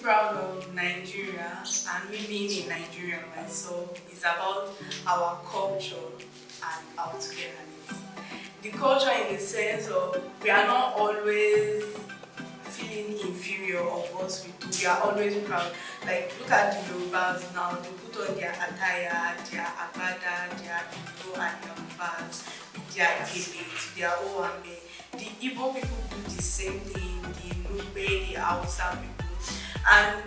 proud of Nigeria and me being in Nigeria myself is about our culture and our togetherness. The culture in the sense of we are not always feeling inferior of what we do. We are always proud. Like look at the Yorubas now, they put on their attire, their agbada, their Igbo and their Yorubas, their Gele, their Owambe. The Igbo people do the same thing, the Nube, the Hausa people. And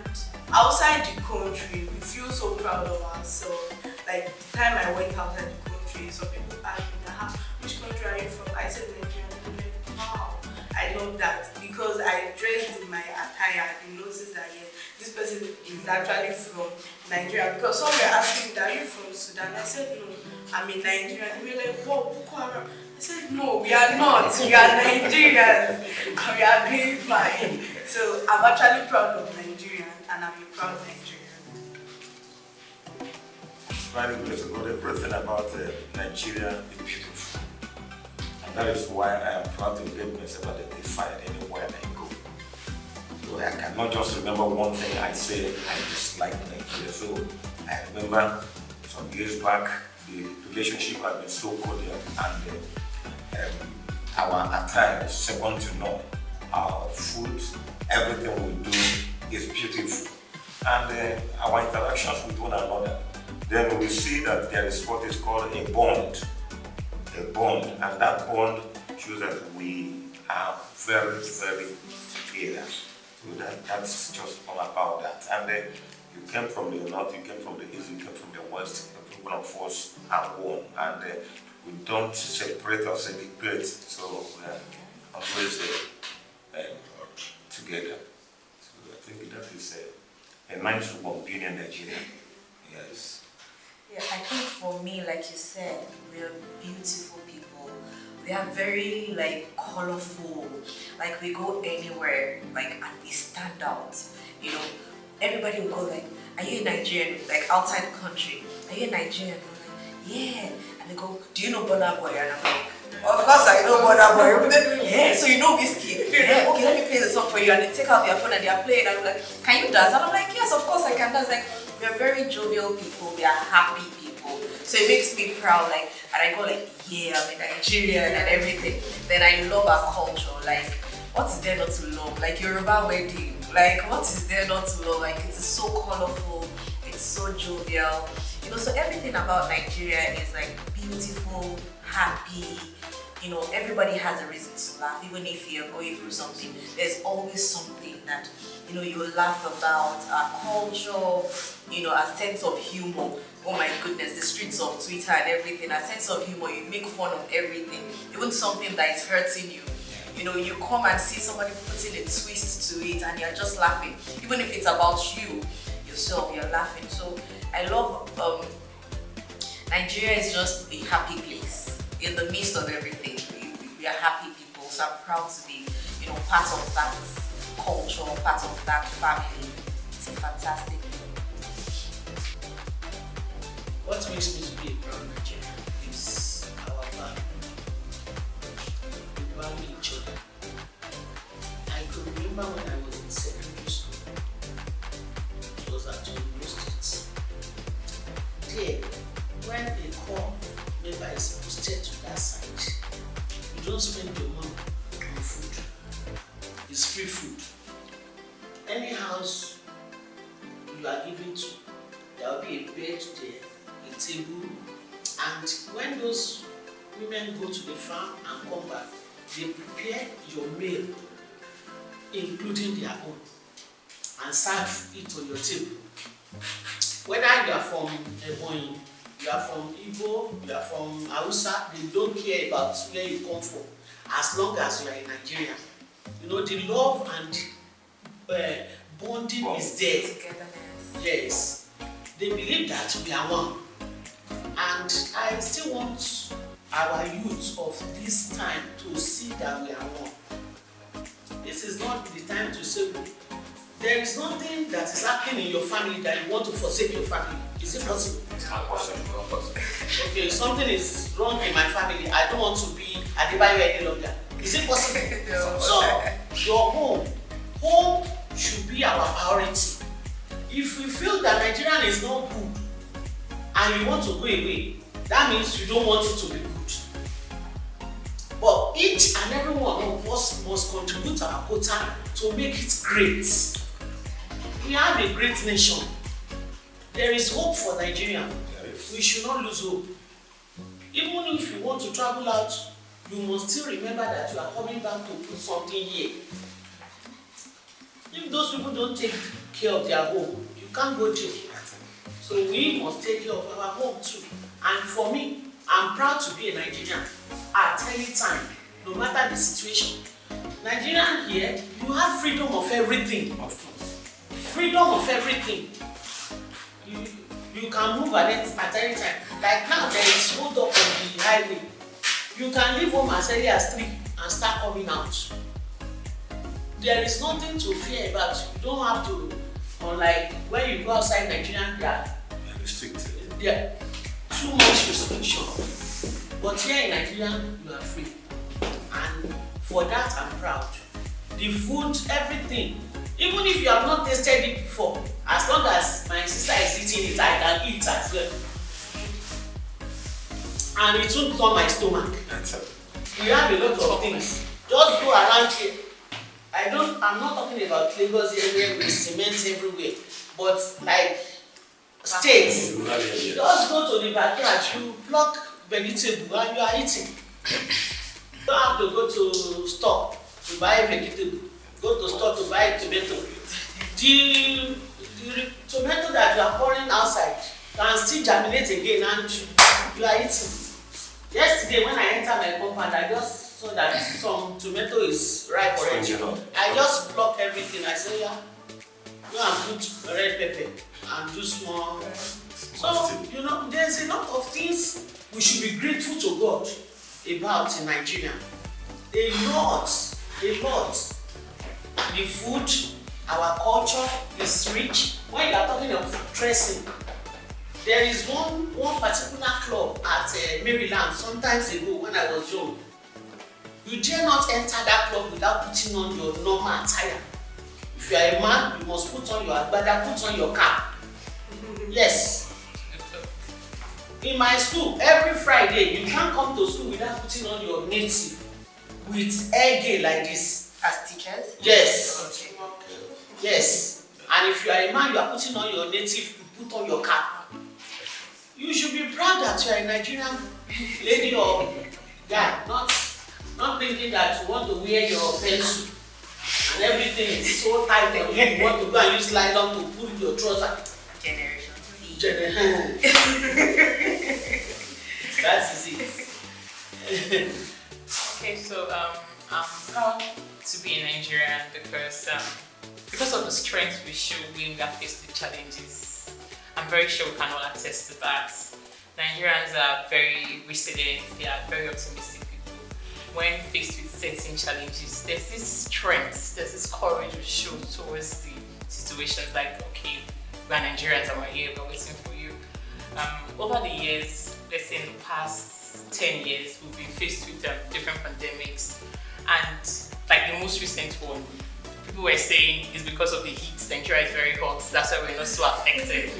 outside the country, we feel so proud of ourselves. Like the time I went outside the country, some people asked me, which country are you from? I said Nigeria. And they were like, wow, I love that because I dressed in my attire. They noticed that yes, this person is actually from Nigeria. Because some were asking me, are you from Sudan? I said no, I'm in Nigeria. And they were like, whoa, Boko Haram. I said no, we are not. We are Nigerians. And we are doing fine. So I'm actually proud of Nigerian and I'm a proud Nigerian. Very good to know everything about Nigeria is beautiful. And that is why I am proud to get myself identified anywhere I go. So I cannot just remember one thing I said I dislike Nigeria. So I remember some years back the relationship had been so cordial and our attire is second to none. Our food, everything we do is beautiful. And our interactions with one another, then we see that there is what is called a bond. A bond, and that bond shows that we are very, very together. So that's just all about that. And you came from the north, you came from the east, you came from the west. Every one of us are one, and we don't separate or segregate. So we are always together. So I think that is a nice one being in Nigeria. Yes. Yeah, I think for me, like you said, we are beautiful people. We are very colorful. Like we go anywhere, and we stand out. You know, everybody will go like, "Are you a Nigerian?" Like outside the country, "Are you a Nigerian?" I'm like, "Yeah." And they go, "Do you know Burna Boy?" And I'm like, "Of course I know Burna Boy." "Yeah, so you know Whiskey." "Yeah, okay, let me play the song for you." And they take out their phone and they are playing. And I'm like, "Can you dance?" And I'm like, "Yes, of course I can dance." Like, we are very jovial people. We are happy people. So it makes me proud. And I go yeah, I'm a Nigerian and everything. Then I love our culture. What is there not to love? Yoruba wedding. What is there not to love? It is so colorful. It's so jovial. You know, so everything about Nigeria is beautiful, happy. You know, everybody has a reason to laugh. Even if you're going through something, there's always something that, you know, you laugh about. Our culture, you know, our sense of humor. Oh my goodness, the streets of Twitter and everything. Our sense of humor, you make fun of everything. Even something that is hurting you. You know, you come and see somebody putting a twist to it and you're just laughing. Even if it's about you, yourself, you're laughing. So I love Nigeria is just a happy place. In the midst of everything, we are happy people. So I'm proud to be, you know, part of that culture, part of that family. It's a fantastic thing. What makes me to be a proud Nigerian is our value. We value each other. I could remember when I was in secondary school. It was at Oyo State. There, when a corps member is posted to that site, you don't spend your money on food. It's free food. Any house you are given to, there will be a bed there, a table, and when those women go to the farm and come back, they prepare your meal, including their own, and serve it on your table. Whether you are from Ebonyi, you are from Igbo, you are from Hausa, they don't care about where you come from, as long as you are in Nigeria. You know, the love and bonding is there. Togetherness. Yes. They believe that we are one. And I still want our youth of this time to see that we are one. This is not the time to say, there is nothing that is happening in your family that you want to forsake your family. Is it possible? It's not possible. Okay, something is wrong in my family. I don't want to be Adebayo any longer. Is it possible? No. So, your home should be our priority. If we feel that Nigeria is not good and you want to go away, that means you don't want it to be good. But each and every one of us must contribute our quota to make it great. We have a great nation. There is hope for Nigeria. We should not lose hope. Even if you want to travel out, you must still remember that you are coming back to put something here. If those people don't take care of their home, you can't go there. So we must take care of our home too. And for me, I'm proud to be a Nigerian at any time, no matter the situation. Nigerian here, you have freedom of everything. Freedom of everything. You can move at any time. Like now, there is hold up on the highway. You can leave home as early as 3 and start coming out. There is nothing to fear about. You don't have to, unlike when you go outside Nigeria, they are restricted. There too much restriction. But here in Nigeria, you are free. And for that, I'm proud. The food, everything. Even if you have not tasted it before, as long as my sister is eating it, I can eat as well. And it won't turn my stomach. We have a lot of things. Just go around here. I'm not talking about Lagos area with cement everywhere, but like states. Just go to the backyard, you pluck vegetable and you are eating. You don't have to go to store to buy vegetable. Go to store to buy tomato. The tomato that you are pouring outside can still germinate again and you are eating. Yesterday when I entered my compound, I just saw that some tomato is ripe already. I just pluck everything. I say, yeah, go and put red pepper and do small. So, you know, there's a lot of things we should be grateful to God about in Nigeria. A lot. The food, our culture is rich. When you are talking of dressing, there is one particular club at Maryland sometimes ago when I was young. You dare not enter that club without putting on your normal attire. If you are a man, you must put on your agbada, put on your cap. Yes. In my school, every Friday, you can't come to school without putting on your native with hair gay like this. As teachers? Yes. Okay. Yes. And if you are a man, you are putting on your native, you put on your cap. You should be proud that you are a Nigerian lady or guy, not thinking that you want to wear your pencil and everything is so tight on you. You want to go and use nylon to pull your trouser. Generation Z. That is it. Okay, so I'm proud to be a Nigerian because of the strength we show when we are faced with challenges. I'm very sure we can all attest to that. Nigerians are very resilient, they are very optimistic people. When faced with certain challenges, there's this strength, there's this courage we show towards the situations like, okay, we're Nigerians and we're here, we're waiting for you. Over the years, let's say in the past 10 years, we've been faced with different pandemics, and like the most recent one, people were saying it's because of the heat. Nigeria is very hot, that's why we're not so affected.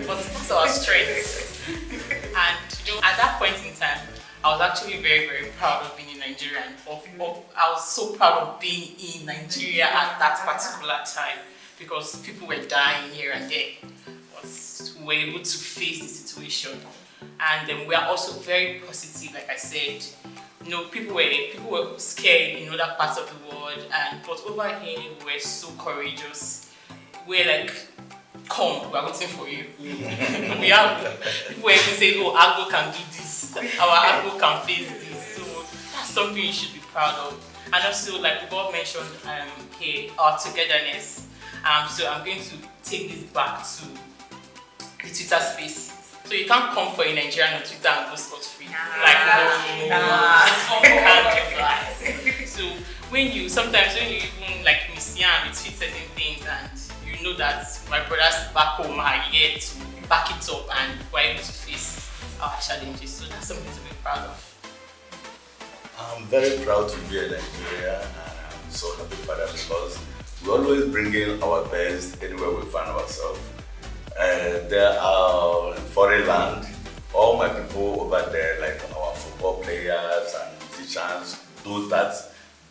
But that's our strength. And you know, at that point in time, I was actually very, very proud of being a Nigerian. I was so proud of being in Nigeria at that particular time because people were dying here and there. But we were able to face the situation. And we are also very positive, like I said. You know, people were scared in other parts of the world, but over here we were so courageous. We're like, come, we're waiting for you. People were even saying, oh, Agbo can do this, our Agbo can face this. So that's something you should be proud of. And also, like we've all mentioned here, our togetherness. So I'm going to take this back to the Twitter space. So you can't come for a Nigerian on Twitter and go scot-free. You can't do that. So sometimes when you even like misyan, tweet certain things and you know that my brothers back home are here to back it up and we're able to face our challenges. So that's something to be proud of. I'm very proud to be a Nigerian and I'm so happy for that because we always always bringing our best anywhere we find ourselves. There are foreign land. All my people over there, like our football players and musicians, those that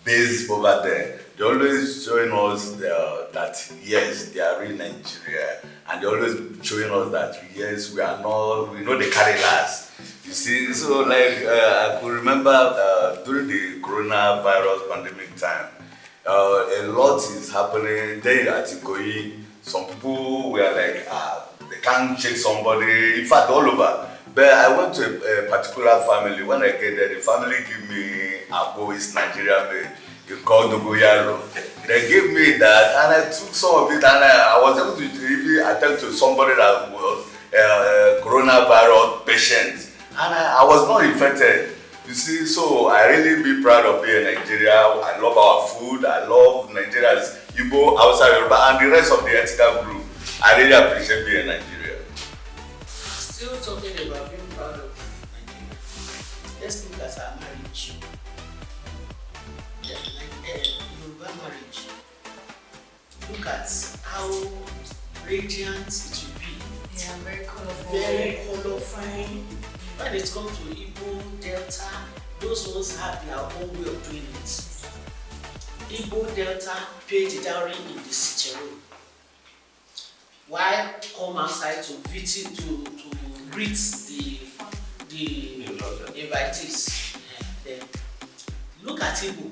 base over there, they always showing us that yes, they are in Nigeria, and they always showing us that yes, we are not, we know they carry last. You see, so like I could remember during the coronavirus pandemic time, a lot is happening there at Ikoyi. Some people were like, they can't shake somebody, in fact, all over. But I went to a particular family. When I get there, the family give me Abo, it's Nigerian made. You call Dogoyaro. They gave me that, and I took some of it, and I was able to even attend to somebody that was a coronavirus patient, and I was not infected. You see, so I really be proud of being in Nigeria. I love our food. I love Nigeria's Igbo, outside Yoruba, and the rest of the ethnic group. I really appreciate being in Nigeria. Still talking about being proud of Nigeria. Let's look at our marriage. Yoruba marriage. Look at how radiant it will be. Yeah, very colorful. Very colorful. When it comes to Igbo, Delta, those ones have their own way of doing it. Igbo, Delta pay the dowry in the sitting room. Why come outside to visit, to greet the invitees? Then look at Igbo.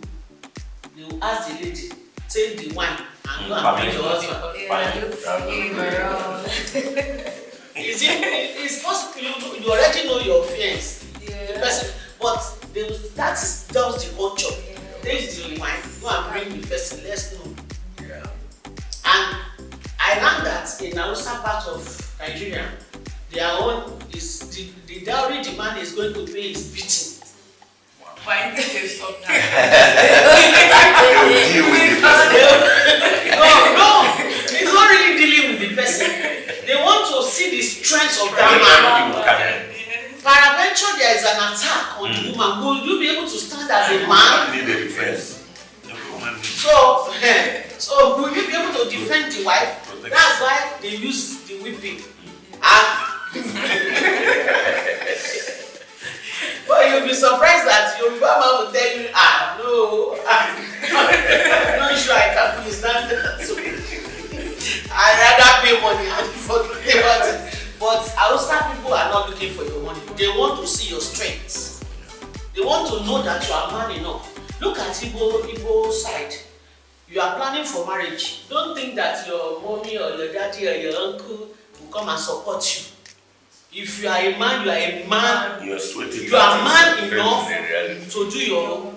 They will ask the lady, take the wine and go and bring your husband. Yeah, look for him around. It's possible you already know your fiance, the person, but that is just the culture. Take the wine, go and bring the person, let's know. Yeah. And I learned that in Hausa part of Nigeria, their own is the dowry demand is going to pay is beating. Why did they stop that? No, it's not really dealing with the person. They want to see the strength of that man. Peradventure, there is an attack on the woman. Will you be able to stand as a man? Need a defense. So will you be able to defend the wife? That's why they use the whipping. But you'll be surprised that your man will tell you, no, I'm not sure I can withstand that. So I'd rather pay money and forget about it. But Hausa people are not looking for your money. They want to see your strength. They want to know that you are man enough. Look at Igbo side. You are planning for marriage. Don't think that your mommy or your daddy or your uncle will come and support you. If you are a man, you are a man. You are sweating. You are man enough to do your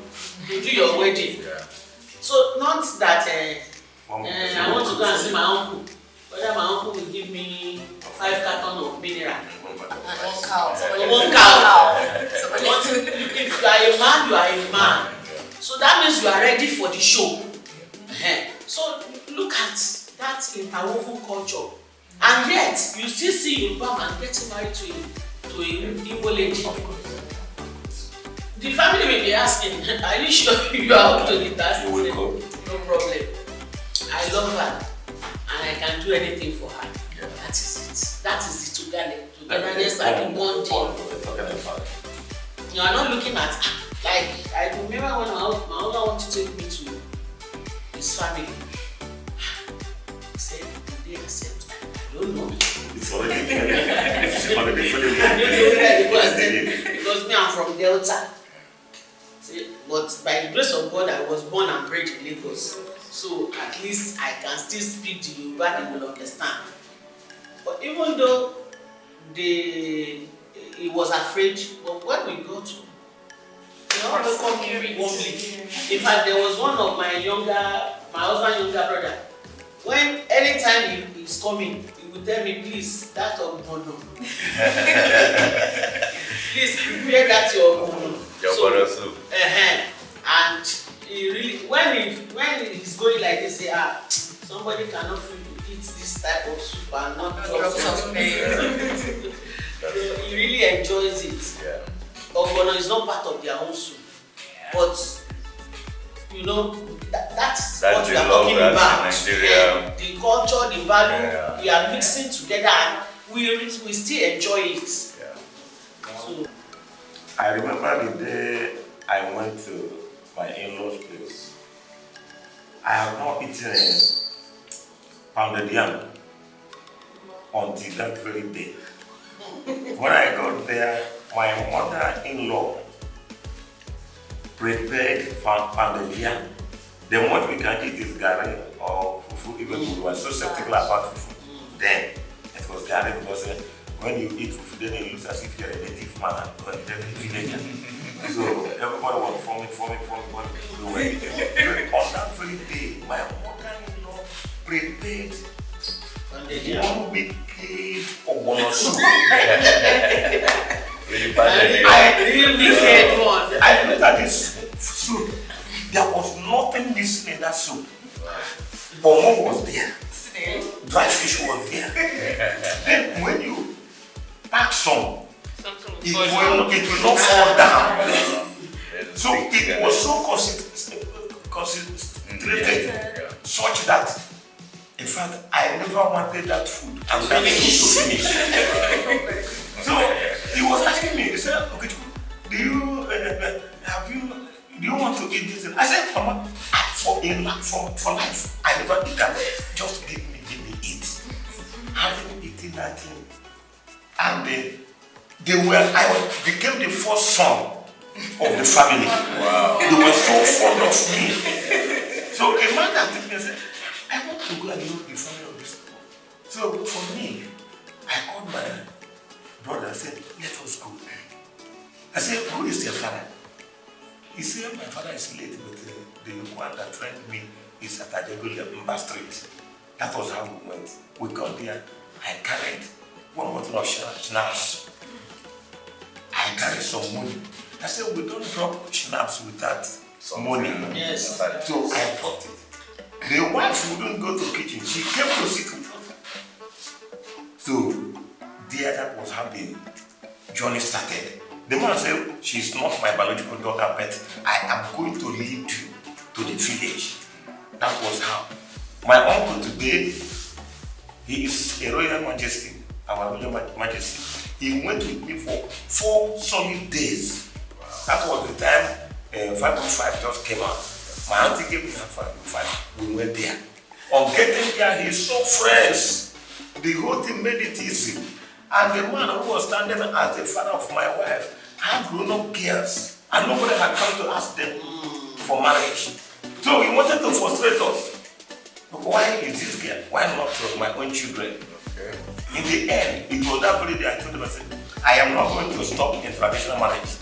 wedding. Yeah. So not that I want to go and see my uncle. Whether my uncle will give me 5 cartons of mineral. One cow. One cow. If you are a man, you are a man. So that means you are ready for the show. So look at that interwoven culture. And yet, you still see Yoruba man getting married to a Igbo lady. The family may be asking, are you sure you are up to the task? You will go. No problem. I love her and I can do anything for her. Yeah. That is it. That is the togetherness and the bonding. You are not looking at, like, I remember when my mother wanted to take me to his family. He said, did they accept? I don't know. It's already funny. It's already funny. Because me, I'm from Delta. See, but by the grace of God, I was born and bred in Lagos. So at least I can still speak to you, but they will understand. But even though he was afraid, but when we got to, they all welcomed me warmly. In fact, there was one of my husband's younger brother. When anytime he's coming, he would tell me, please, that of Bono. Please prepare that your Bono. Your Bono soup. And he really, when he's going like this, say, somebody cannot eat this type of soup and not drop something. He really enjoys it. Yeah. Ogbono is not part of their own soup, but you know, that's That what the we are love talking that's in about. Nigeria. The culture, the value, Yeah. we are mixing together and we still enjoy it. Yeah. So, I remember the day I went to my in-laws' place. I have not eaten a pounded yam until that very day. When I got there, my mother-in-law prepared pounded yam. The what we can eat is gari or fufu, even we were so skeptical about fufu. Then it was gari because when you eat fufu, then it looks as if you're a native man or a villager. So everybody was forming. We were eating. On that very day, my mother-in-law prepared 1 wicked ogbono soup. Really bad. I looked at this soup. There was nothing missing in that soup. Bomo was there. Dry fish was there. Then when you pack some, it will not fall down. So it was so concentrated such that, in fact, I never wanted that food and that food to finish. So he was asking me, he said, okay, do you want to eat this? I said, Mama, for life, I never eat that. Just give me eat. Having eaten that thing, and I became the first son of the family. Wow. They were so fond of me. So a man that took me and said, I want to go and know the family of this people. So for me, I called my brother and said, let us go. I said, who is your father? He said, my father is late, but the one that trained me is at Ajagula Street. That was how we went. We got there, I carried 1 bottle of schnapps. I carried some money. I said, we don't drop schnapps without money. Yes. So I bought it. The wife wouldn't go to the kitchen. She came to sit with us. So there, that was how the journey started. The man said, she's not my biological daughter, but I am going to lead you to the village. That was how. My uncle today, he is a royal majesty, our royal majesty. He went with me for 4 solid days. That was the time 505 just came out. My auntie gave me her 505. We went there. On getting there, he saw friends. The whole thing made it easy. And the man who was standing as the father of my wife had grown-up girls. And nobody had come to ask them for marriage. So he wanted to frustrate us. Why is this girl? Why not my own children? Okay. In the end, it was that very day I told them, I said, I am not going to stop in traditional marriage.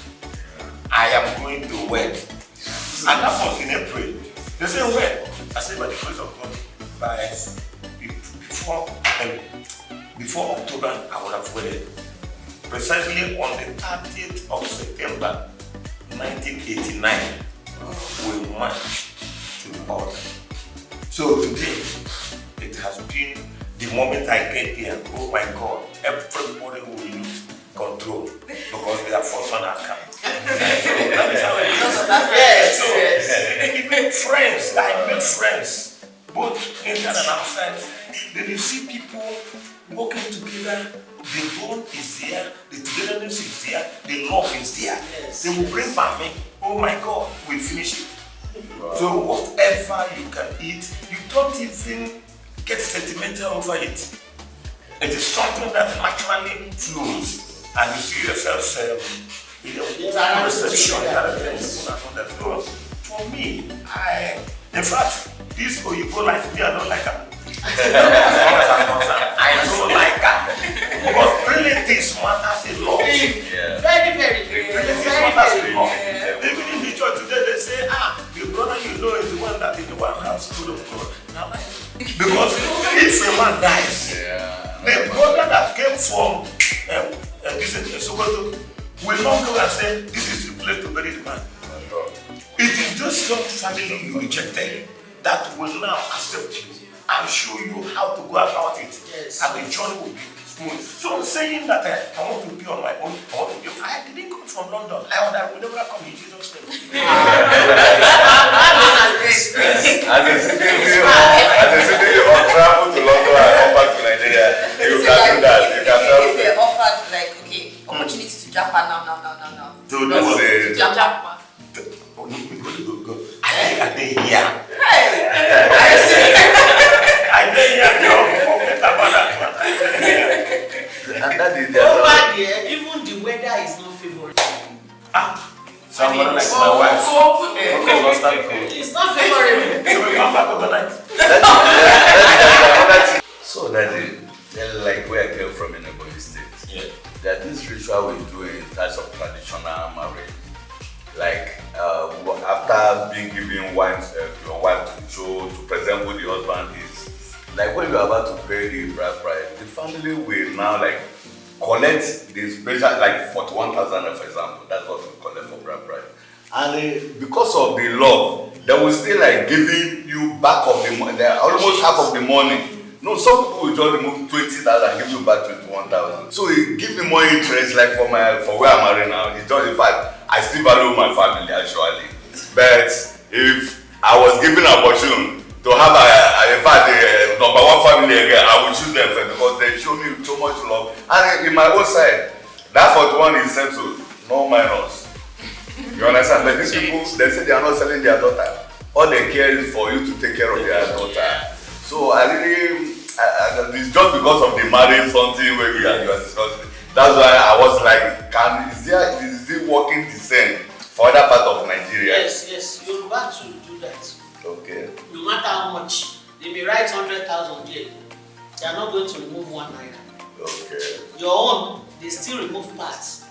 I am going to wed. And that was in April. They said, when? I said, by the grace of God, before October, I would have wedded. Precisely on the 30th of September, 1989, we marched to the altar. So today, it has been the moment I get here, oh my God, everybody will lose control because their first one has come. So that is how it is. Yes. Even friends, I make friends, both inside and outside. Then you see people working together, the bond is there, the togetherness is there, the love is there. Yes. They will bring back me, oh my God, we finish it. Wow. So whatever you can eat, you don't even get sentimental over it. It is something that naturally flows, and you see yourself reception. For me, in fact, this Oyibo like me, I don't like her. As long as I'm concerned, I don't like her. Because relatives matters a lot. Yeah. Very, very. Relatives matters a lot. Even in the church today, they say, the brother you know is the one that in the one house full of God. Because if a man dies, the brother that came from Sokoto will not go and say, this is the place to bury the man. It is just some family you rejected that will now accept you and show you how to go about it. Yes. And the journey will be smooth. So I'm saying that I want to be on my own. I didn't come from London. I will never come in Jesus' name. please. As a citizen or travel to London and come back to Nigeria, you can do that. You can travel. If they offered like, okay, opportunity to Japan now. To do To the Japan. Go. I stay here. and that is Over there, even the weather is not favorable. Someone like my wife. It's not favorable. So we come back overnight. So that is like where I came from in Ebonyi State. Yeah. That this ritual we do in terms of traditional marriage, like after being given wine to your wife to show to present who the husband is, like when you are about to pay the bride price, the family will now like collect the special like 41,000 for example. That's what we collect for bride price, and because of the law, they will still like giving you back of the money, almost half of the money. No, some people will just remove 20,000 and give you back 21,000. So it gives me more interest, like for where I'm married now. It's just the fact I still value my family actually. But if I was given an opportunity to have a number one family again, I would choose them first because they show me so much love. And in my own side, that 41 is settled, no minus. You understand? But these people, they say they are not selling their daughter. All they care is for you to take care of their daughter. So I really, it's just because of the marriage something where you are discussing. That's why I was like, is it working the same for other part of Nigeria? Yes, you're back to do that. Okay. No matter how much, they may write 100,000 there. They are not going to remove 1 naira. Okay. Your own, they still remove parts.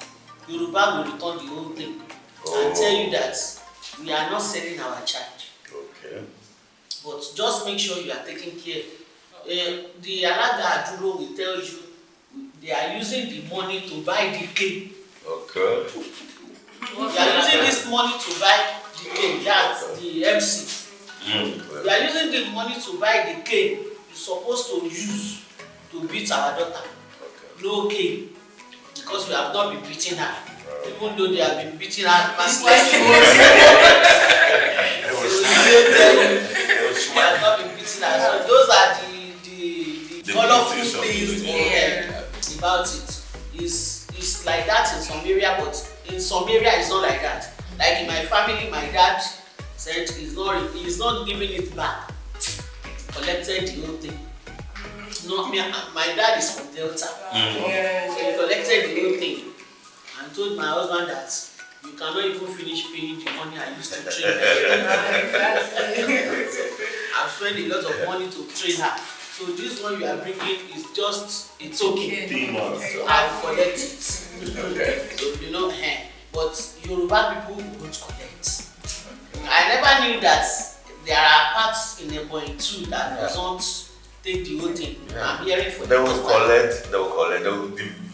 Yoruba will return the whole thing and tell you that we are not selling our child. Okay. But just make sure you are taking care. The Alaga Aduro will tell you they are using the money to buy the cane. Okay. They are using this money to buy the cane, that's the MC. They are using the money to buy the cane you're supposed to use to beat our daughter. Okay. No cane. Because we have not been beating her. Even though they have been beating her past life. We have not been beating her. So those are the colorful things about it. It's like that in some area, but in some area it's not like that. Like in my family, my dad said he's not giving it back. Collected the whole thing. No, my dad is from Delta. So he collected the whole thing and told my husband that you cannot even finish paying the money I used to train her. I've spent a lot of money to train her. So this one you are bringing is just, it's okay. So I'll collect it. Okay. So you know, but Yoruba people won't collect. I never knew that there are parts in the point too that doesn't take the whole thing. I'm hearing for They will collect.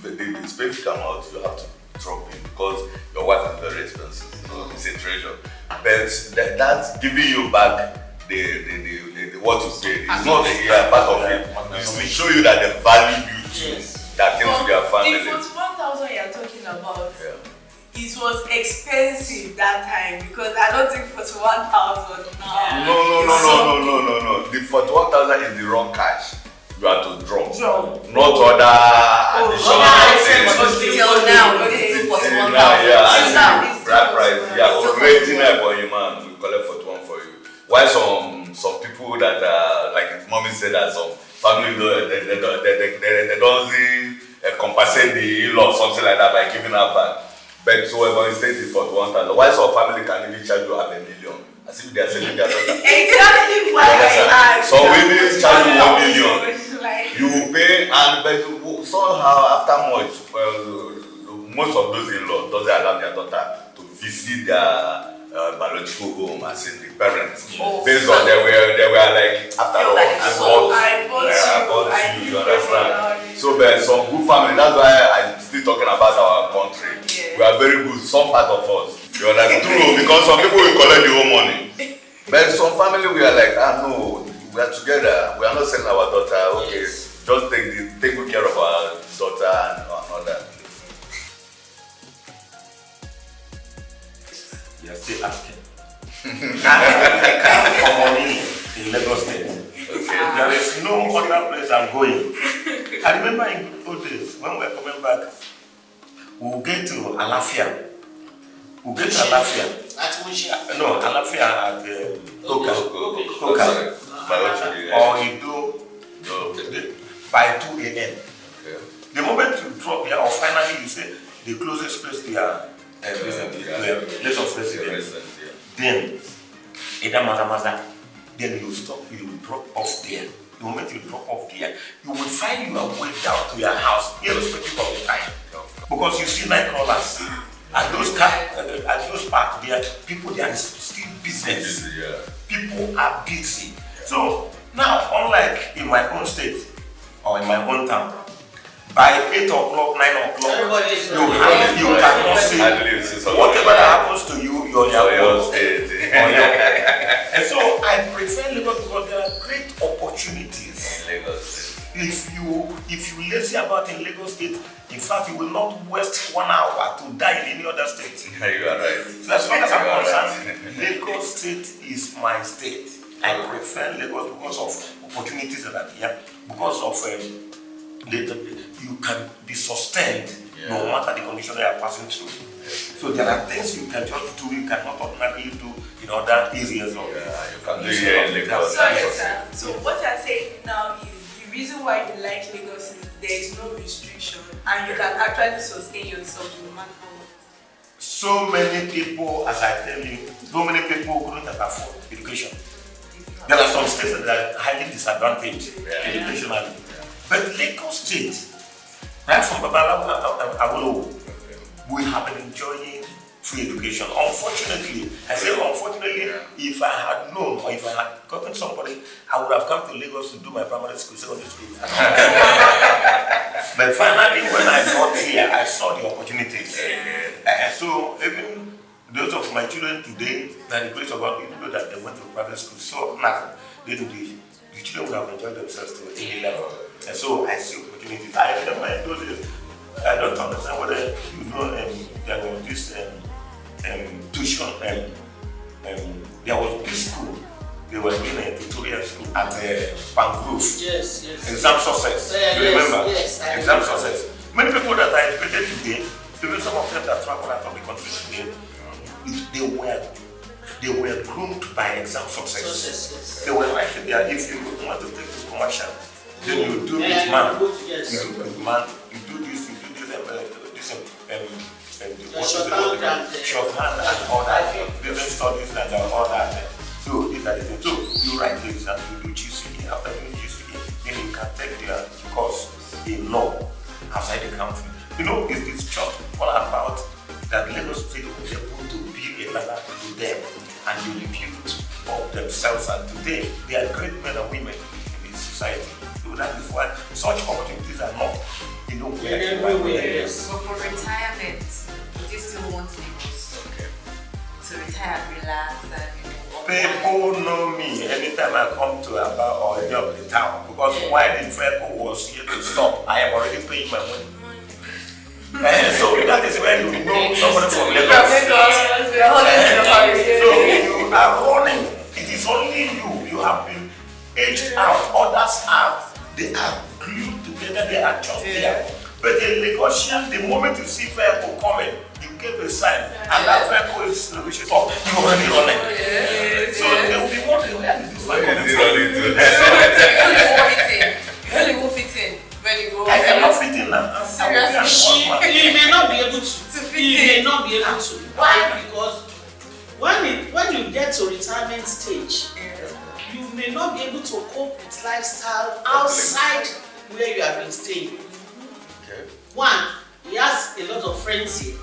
The space come out, you have to drop it because your wife is very expensive. So it's a treasure. But that's giving you back the what you paid. It's not the part of it. It's to show you that they value you too. That came to their family. The 41,000 you're talking about, it was expensive that time because I don't think 41,000 now. No. The 41,000 is the wrong cash. You have to drop. Not other additional things. Till now, it's 41,000. Bride price. Already Ebonyi man, we collect 41 for you. Why some people that like mommy said that some family they don't compensate the in-law something like that by giving her back. But so Ebonyi State is 41,000. Why some family can even charge you $500,000 as if they are selling their daughter? Exactly why I asked. So when they charge you $1 million, you will pay, and but somehow after much, most of those in-laws doesn't allow their daughter to visit their biological home as in the parents. Based on they were like after all, I bought you, you understand? So but some good family, that's why I'm still talking about our country. We are very good, some part of us. You understand? True, because some people will collect the whole money. But some family we are like, no, we are together, we are not selling our daughter, okay. Just take good care of our daughter and all that. You're still asking. I can't come on in Lagos State. There is no other place I'm going. I remember in old days when we were coming back, we'll get to Alafia. We'll get to Alafia. At Mushi. No, Alafia at Koka. Or you do by 2 a.m. The moment you drop here, or finally you say the closest place to your place of residence, then either Maza, then you stop, you drop off there. The moment you drop off there, you will find your way down to your house, irrespective of the time. Because you see night crawlers, and those parks there, people there is still business. People are busy. So now, unlike in my own state or in my own town, by 8 o'clock, 9 o'clock, you cannot see whatever that happens to you, you're your own state. And so I prefer Lagos because there are great opportunities. If you lazy about in Lagos State, in fact, you will not waste 1 hour to die in any other state. You are right. So as far as I'm concerned, Lagos State is my state. I prefer Lagos because of opportunities that are here, because of you can be sustained no matter the condition they are passing through. So there are things you can just do, you cannot automatically do in other areas of you can do here in Lagos. Sorry, sir. So what you're saying now is the reason why you like Lagos is there is no restriction and you can actually sustain yourself no matter what. So many people, as I tell you, so many people couldn't afford education. There are some states that are highly disadvantaged educationally. But Lagos State, right from Babalawo, we have been enjoying free education. Unfortunately, I say unfortunately, if I had known or if I had gotten somebody, I would have come to Lagos to do my primary school, secondary school. But finally, when I got here, I saw the opportunities. So even those of my children today, by the grace of God, even though that they went to private school, so now the children would have enjoyed themselves to a level. And so I see opportunities. I remember in those days, I don't understand whether you know there was this tuition, there was this school, they were doing a tutorial school at Bangrove. Yes. Exam success. You remember? Yes, I Exam remember. success. Many people that are educated today, even some of them that travel out of the country today, they were groomed by exam success. They were actually there. If you want to take the commercial, then you do it, man. You do this, you do this, shorthand and all that, business studies and all that. So these are the things. So you write the exam, you do GCE, after doing GCE, then you can take their course in law outside the country. You know, it's just all about that Lagos State was able to be a ladder to them and they built up themselves, and today they are great men and women in this society. So that is why such opportunities are not, everywhere. So for retirement, would you still want Lagos to retire, relax, and people know me anytime I come to Aba or any of the town, because while the vehicle was here to stop, I am already paying my money. So that is where you know somebody from Lagos. So you are running. It is only you. You have been aged out. Others they are glued together. They are just there. But the Lagosian, the moment you see vehicle coming, you give a sign, and that vehicle is negotiated. Oh, you already running. So they will be wondering where did this vehicle Really fit in when you go. I cannot fit in now. He may not be able to. He may not be able to. Why? Because when you get to retirement stage, you may not be able to cope with lifestyle outside where you have been staying. One, he has a lot of friends here.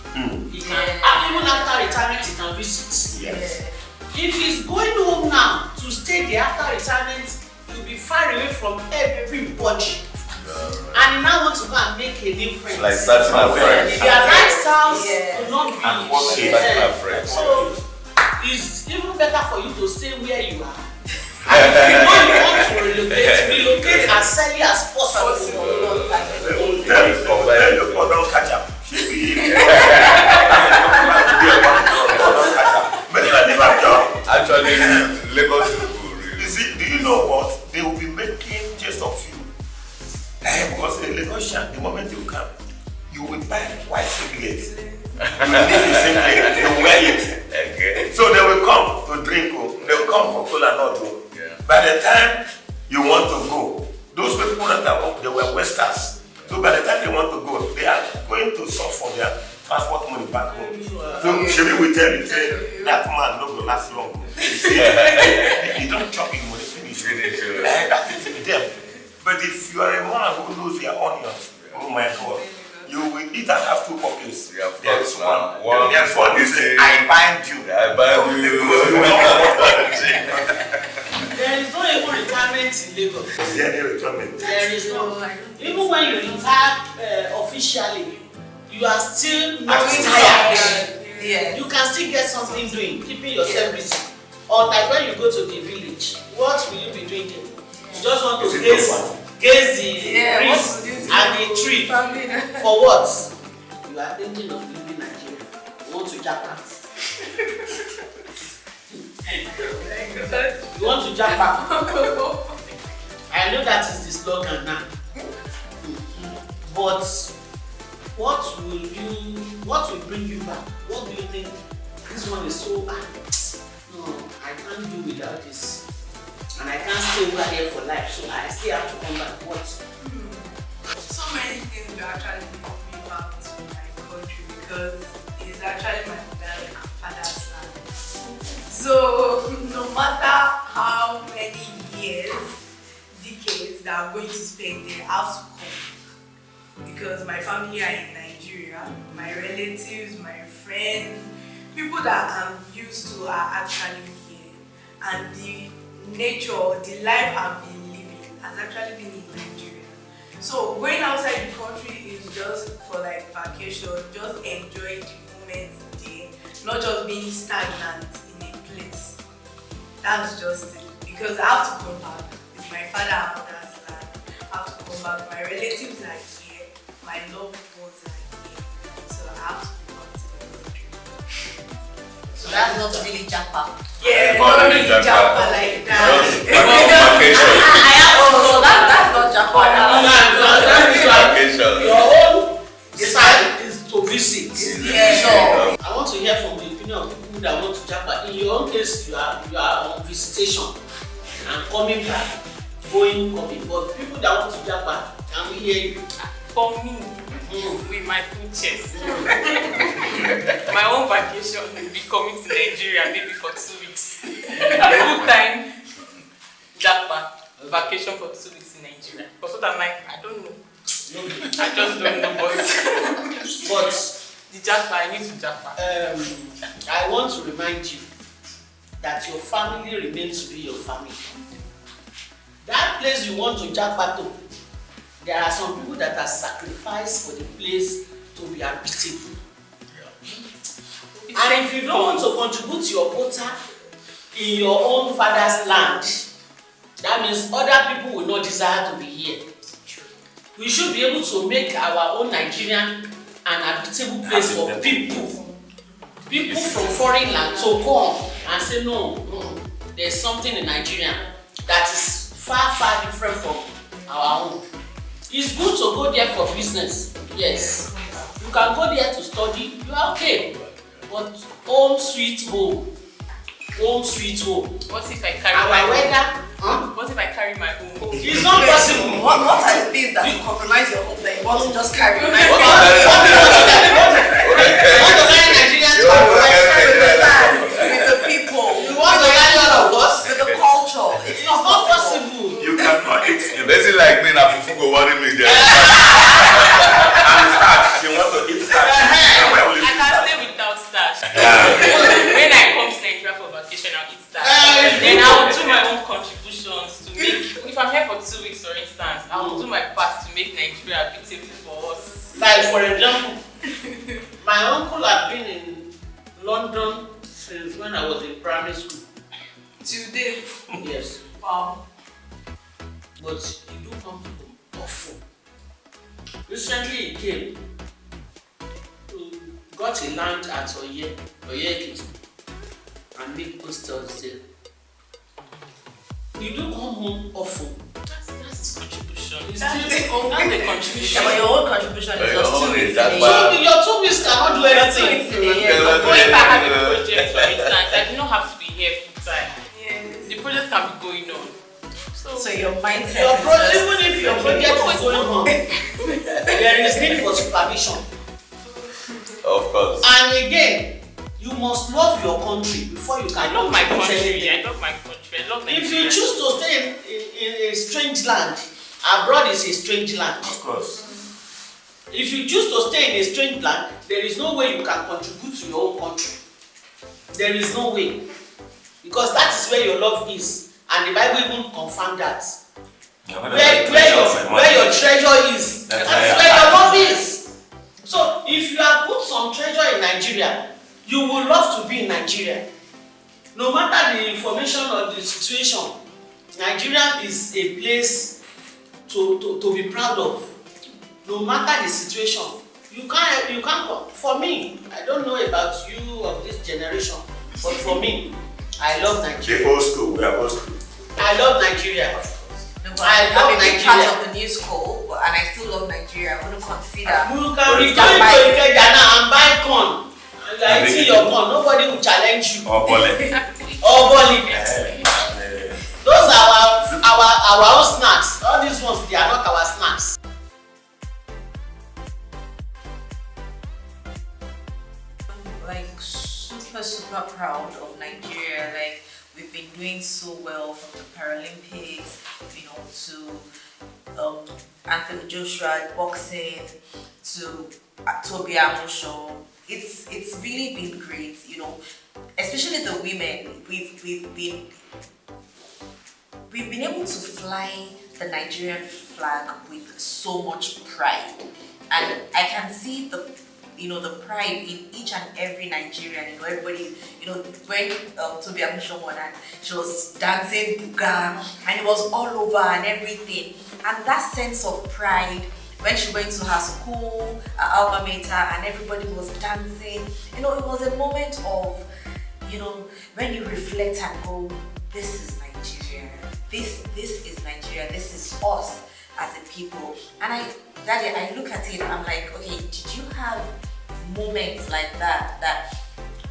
He can, even after retirement, he can visit. Yes. If he's going home now to stay there after retirement, he'll be far away from everybody. And he now wants to go and make a new friend. Like starting a friend. Their lifestyles will not be friend. So it's even better for you to stay where you are. And if you know you want to relocate as early as possible. Don't catch up. Actually, Ocean, the moment you come, you will buy white singlet. You need the singlet, you wear it. Okay. So they will come to drink, they will come for cola nut. Yeah. By the time you want to go, those people that are up, they were Westers. So by the time they want to go, they are going to suffer for their transport money back home. So Shebi will tell you, say, that man no go last long. You don't chop him money finish. That is with them. But if you are a man who knows your onions, oh my God, you will eat and have two pockets. Yeah, There's one. There's one you say, I bind you. I bind you. Because you know what There is no even retirement in Lagos. is there any retirement? There is no. Even when you retire officially, you are still not tired. Yeah. You can still get something doing, keeping yourself busy. Or like when you go to the village, what will you be doing there? You just want to gaze the breeze and the tree. For what? You are thinking of leaving Nigeria. You want to Japan. You want to Japan. I know that is the slogan now. But what will bring you back? What do you think? This one is so bad. No, I can't do without this. And I can't stay over here for life, so I still have to come back. What? So many things will actually bring me back to my country because it's actually my mother and father's land. So no matter how many years, decades that I'm going to spend there, I have to come. Because my family are in Nigeria, my relatives, my friends, people that I'm used to are actually here. And the nature, the life I've been living has actually been in Nigeria. So going outside the country is just for like vacation, just enjoy the moment there, not just being stagnant in a place. That's just it. Because I have to come back. It's my father and mother's land. I have to come back. My relatives are here. My loved ones are here. So I have to come back to the country. So that's not really Japa. Yeah, not really Japa like that. I have also that's not Japa. Your own side is to visit. Yeah, sure. I want to hear from the opinion of people that want to Japan. In your own case, you are on visitation and coming back, going, coming. But people that want to Japan, can we hear you? For me, with my full chest, my own vacation will be coming to Nigeria maybe for 2 weeks. Full time Japan vacation for 2 weeks in Nigeria. But what I'm like, I don't know. I just don't know. But the Japan, I need to Japan. I want to remind you that your family remains to be your family. That place you want to Japan to, there are some people that are sacrificed for the place to be habitable. Yeah. And if you don't want to contribute your quota in your own father's land, that means other people will not desire to be here. We should be able to make our own Nigerian an habitable place for people. People from foreign land to come and say no, there's something in Nigeria that is far, far different from our own. It's good to go there for business, yes. You can go there to study, you are okay. But home sweet home. Home sweet home. What if I carry my our weather? What if I carry my own home? It's not possible. What are the things that will compromise your home that you want to just carry? You want to carry Nigerian to With the people. You want to carry all of us? With the culture. It's not possible. You cannot eat him. Basically like me now, Fufu go worry me there. And starch, you want to eat starch. I can stay without starch. When I come to Nigeria for vacation, I'll eat starch. Then I'll do my own contributions to make. If I'm here for 2 weeks, for instance, I'll do my part to make Nigeria habitable for us. Like for example, my uncle had been in London since when I was in primary school. Today, Yes. wow. But he do come to home often. Recently he came, got a land at Oye Ekiti, and made hostels there. He do come home often. That's his contribution. It's That's still that's the contribution. Yeah, but your own contribution is Your just own 2 is weeks. that in a bad. year. your 2 weeks cannot do 2 anything. weeks in a year. Yeah, But if I have a project, for instance, I do not have to be here full time. Yes. The project can be going on. So your mindset Your is project, just... even if your project is going on, there is need for supervision. Of course. And again, you must love your country before you I can love my contribute country. anything. I love my country. I love If Nigeria. you choose to stay in a strange land, abroad is a strange land. Of course. If you choose to stay in a strange land, there is no way you can contribute to your own country. There is no way. Because that is where your love is. And the Bible even confirmed that. Where your treasure is, that's where your love is. So if you have put some treasure in Nigeria, you will love to be in Nigeria. No matter the information or the situation, Nigeria is a place to be proud of. No matter the situation, you can't. For me, I don't know about you of this generation, but for me, I love Nigeria. The old school, we are old school. I love Nigeria. No, but I love I'm a big Nigeria. part of the new school, and I still love Nigeria. I wouldn't consider. You can be going to Ikeja now and buy corn. And you are eating your corn. Nobody will challenge you. Or Bole. Or boli. Those are our own snacks. All these ones, they are not our snacks. Like super proud of Nigeria. Like we've been doing so well from the Paralympics, to Anthony Joshua boxing, to Toby Amusho. It's really been great, especially the women. We've been able to fly the Nigerian flag with so much pride, and I can see the pride in each and every Nigerian. Everybody, when Toby Amusho won and she was dancing buga and it was all over and everything, and that sense of pride when she went to her school, her alma mater, and everybody was dancing. It was a moment of, when you reflect and go, this is Nigeria. This is Nigeria. This is us as a people. And I look at it and I'm like, okay, did you have moments like that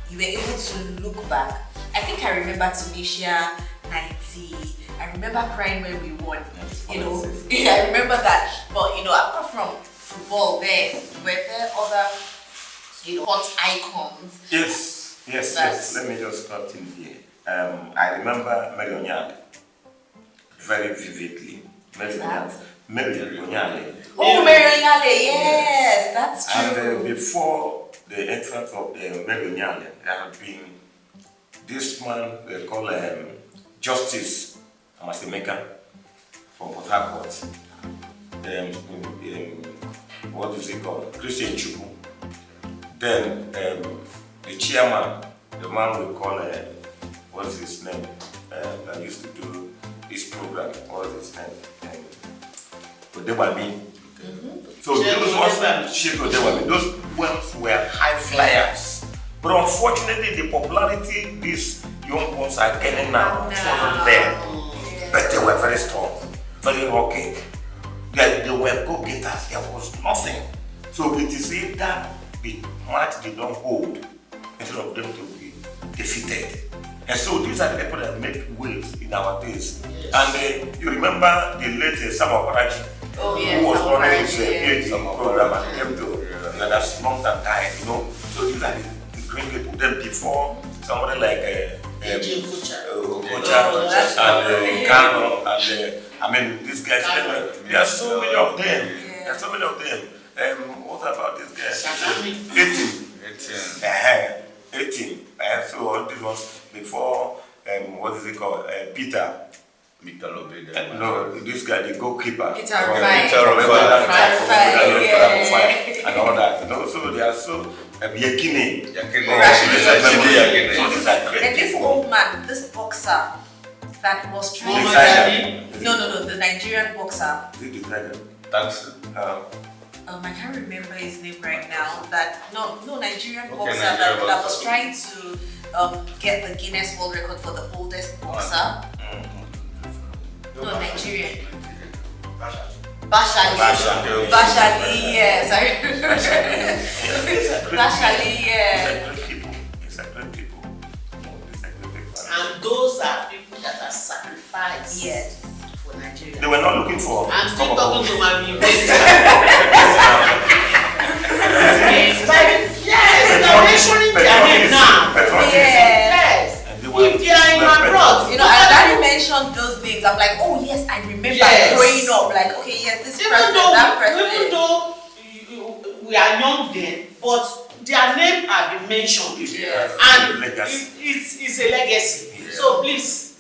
you were able to look back? I think I remember Tunisia 90. I remember crying when we won. I remember that. But apart from football, were there other hot icons? Yes. Let me just cut in here. I remember Mary Onyale very vividly. Mary Onyale. Oh, Mary Onyale, yes, that's true. And before the entrance of the Mary Onyale, there had been this man they call Justice Amasemeka from Port Harcourt. What is it called? Christian Chukwu. Then the chairman, the man we call what is his name? That used to do this program. What is his name? Devon. So those ones were high flyers. But unfortunately, the popularity these young ones are getting now wasn't there. But they were very strong, very rocky. They were go-getters. There was nothing. So it is either the match they don't hold instead of them to be defeated. And so these are the people that make waves in our days. Yes. And you remember the late Samuel Parachi, who was running his program and came to that slumped and died, So these are the great people. Then before somebody like Kocha and Kano and these guys, there are so many of them. There are so many of them. What about this guy? 18. So all these ones before, what is it called? Peter. No, this guy, the goalkeeper. Peter Rufai. And all that. So they are so Yakini. And this old man, this boxer that was trying the Nigerian boxer. Thanks. I can't remember his name right now. Nigerian boxer that was trying to get the Guinness World Record for the oldest boxer. No, Nigerian. Bashali. Bashali, yes. Bashali, yes. It's a great people. And those are people that are sacrificed. Yes. For Nigeria. They were not looking for. I'm still talking to my people. Yes, they're mentioning their name now. Yes. If they are in abroad. You know, I already mentioned those names. I'm like, oh yes, I remember growing up. Like, okay, yes, this person, that person. Even though we are young then, but their name have been mentioned. Yes. And it's a legacy. Yeah. So please,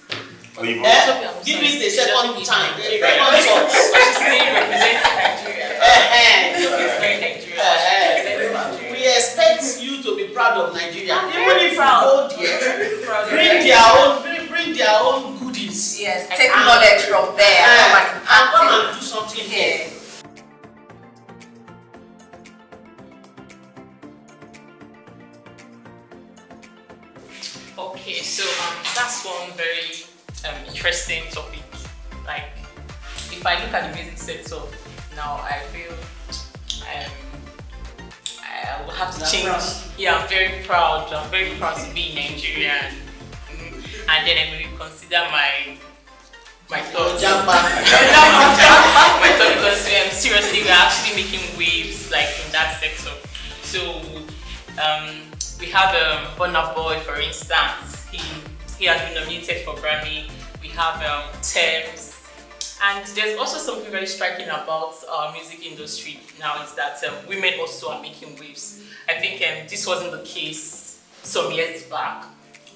give it a second time. A second thought. She's still representing Nigeria. We expect you to be proud of Nigeria. Even if you go there, bring their own goodies. Yes, take knowledge from there and come and do something here. Okay, so that's one very interesting topic. Like, if I look at the music sector now, I feel I will have to change. Yeah, I'm very proud. I'm very proud to be Nigerian. And then I will consider my thoughts. My thought, because seriously, we're actually making waves like in that sector. So we have Burna Boy, for instance. He has been nominated for Grammy. We have Thames. And there's also something very striking about our music industry now is that women also are making waves. I think this wasn't the case some years back.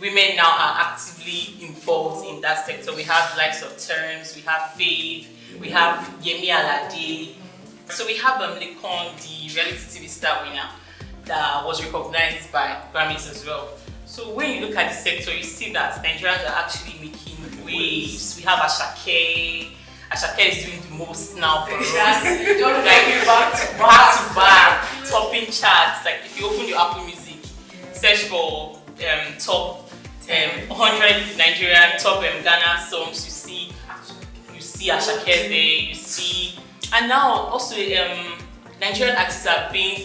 Women now are actively involved in that sector. We have likes of Terms, we have Faith, we have Yemi Alade. So we have Lekon, the reality TV star winner, that was recognized by Grammys as well. So when you look at the sector, you see that Nigerians are actually making waves. We have Ashake. Ashake is doing the most now for us. Like back to back, topping charts. Like if you open your Apple Music, search for top 100 Nigerian top Ghana songs, you see Ashake there, you see, and now also Nigerian artists are being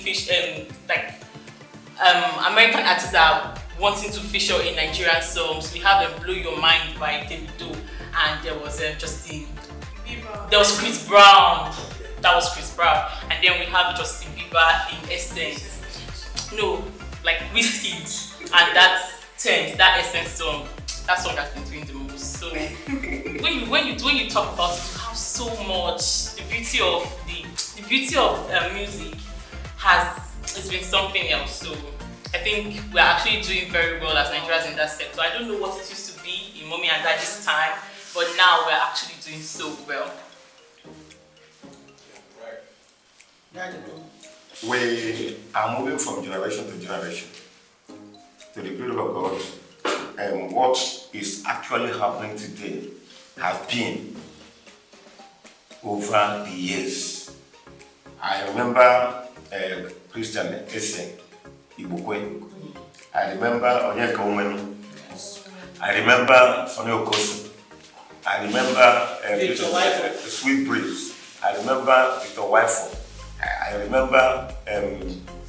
American artists are wanting to feature in Nigerian songs. We have Blow Your Mind by Davido, and there was Justin. There was Chris Brown. That was Chris Brown, and then we have Justin Bieber in Essence. No, like Wizkid, and that Essence song. That song has been doing the most. So when you talk about it, you have so much. The beauty of music it's been something else. So I think we're actually doing very well as Nigerians in that sector. I don't know what it used to be in Mommy and Daddy's time, but now we're actually doing so well. We are moving from generation to generation. To the glory of God, and what is actually happening today has been over the years. I remember Christian Ese Ibukwe. I remember Onyeka Umenu. I remember Sonny Okosu. I remember Sweet Breeze. I remember Victor Wifo. I remember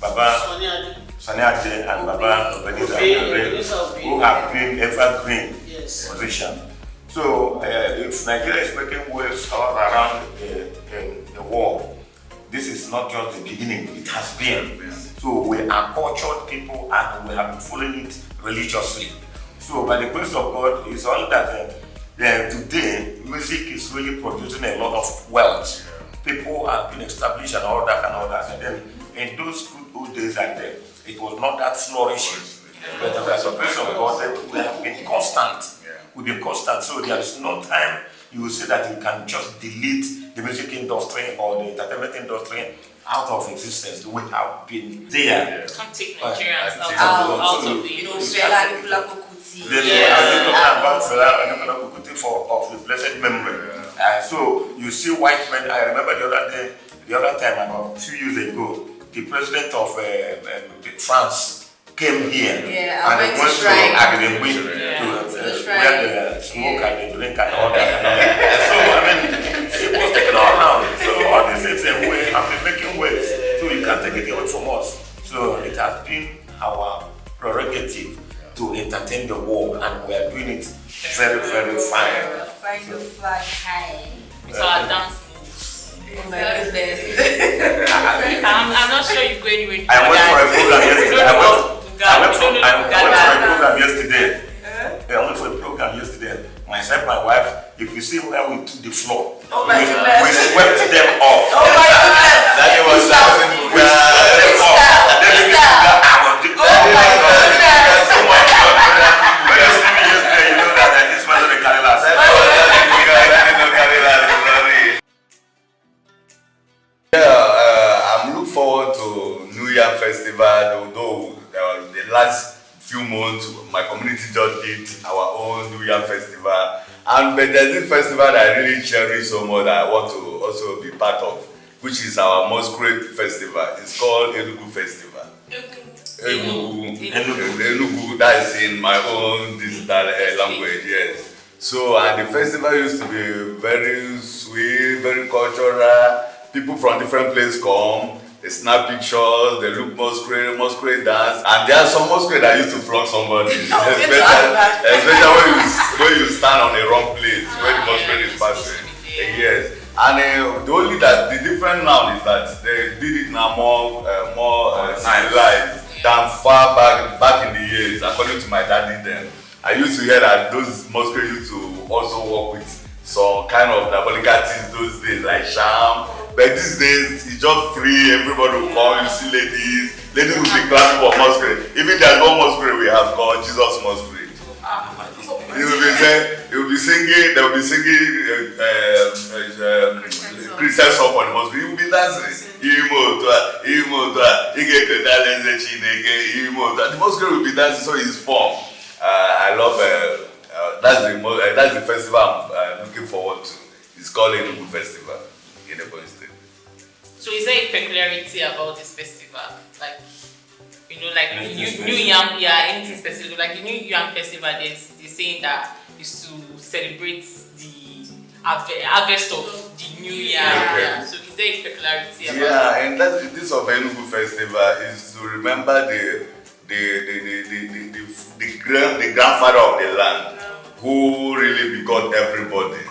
Baba Sani Ade and Baba Benita who have been evergreen position. So if Nigeria is making waves all around the world, this is not just the beginning, it has been. So we are cultured people and we have been following it religiously. So by the grace of God, it's only that today music is really producing a lot of wealth. People have been established and all that. And then in those good old days it was not that flourishing. But as a grace of God, we have been constant. We've been constant. So there is no time you will say that you can just delete the music industry or the entertainment industry out of existence. We have been there. Can't take Nigerians out of the Fela Kuti. About Fela Kuti of the blessed memory. So you see white men. I remember the other time about a few years ago, the president of France came here and they went to Academy to where the smoke and the drink and all that. So I mean, it was taken all around. So taken away from us. So it has been our prerogative to entertain the world, and we are doing it very, very fine. Flying the flag high. So our dance moves. Oh my goodness. I'm not sure you go anywhere. I went for a program yesterday. I went for a program yesterday. I went for a program yesterday. Myself, my wife, if you see where we took the floor, Oh my we goodness. swept them off. Oh my goodness. That was We swept them off. And then we did that. I was doing Oh my goodness. so much. When you see me yesterday, you know that this man is the Kalilas. I'm looking forward to New Year Festival, although the last few months my community just did our own New Year Festival, but there's this festival that I really cherish so much that I want to also be part of, which is our masquerade festival. It's called Enugu Festival. Enugu, that is in my own digital language, yes. So, and the festival used to be very sweet, very cultural. People from different places come, they snap pictures, they look masquerade dance, and there are some masquerade that used to flog somebody, especially when you stand on the wrong place, where the masquerade is passing. Yes. And the difference now is that they did it now more civilized than far back in the years. According to my daddy then, I used to hear that those masquerade used to also work with some kind of diabolical things those days, like sham. But these days, it's just free, everybody will come, you see ladies will be clapping for masquerade. Even there's one masquerade we have called Jesus Masquerade. They will be singing Christian song for the masquerade. He will be dancing. The masquerade will be dancing, so it's fun. I love that's the festival I'm looking forward to. It's called Enugu Festival in Devon State. So is there a peculiarity about this festival? Like, like New Yam, anything specific? Like the New Yam Festival, there's saying that is to celebrate the harvest of the New Yam. Okay. Yeah. So is there a peculiarity about Yeah, and this of Enugu Festival is to remember the grandfather of the land, who really begot everybody.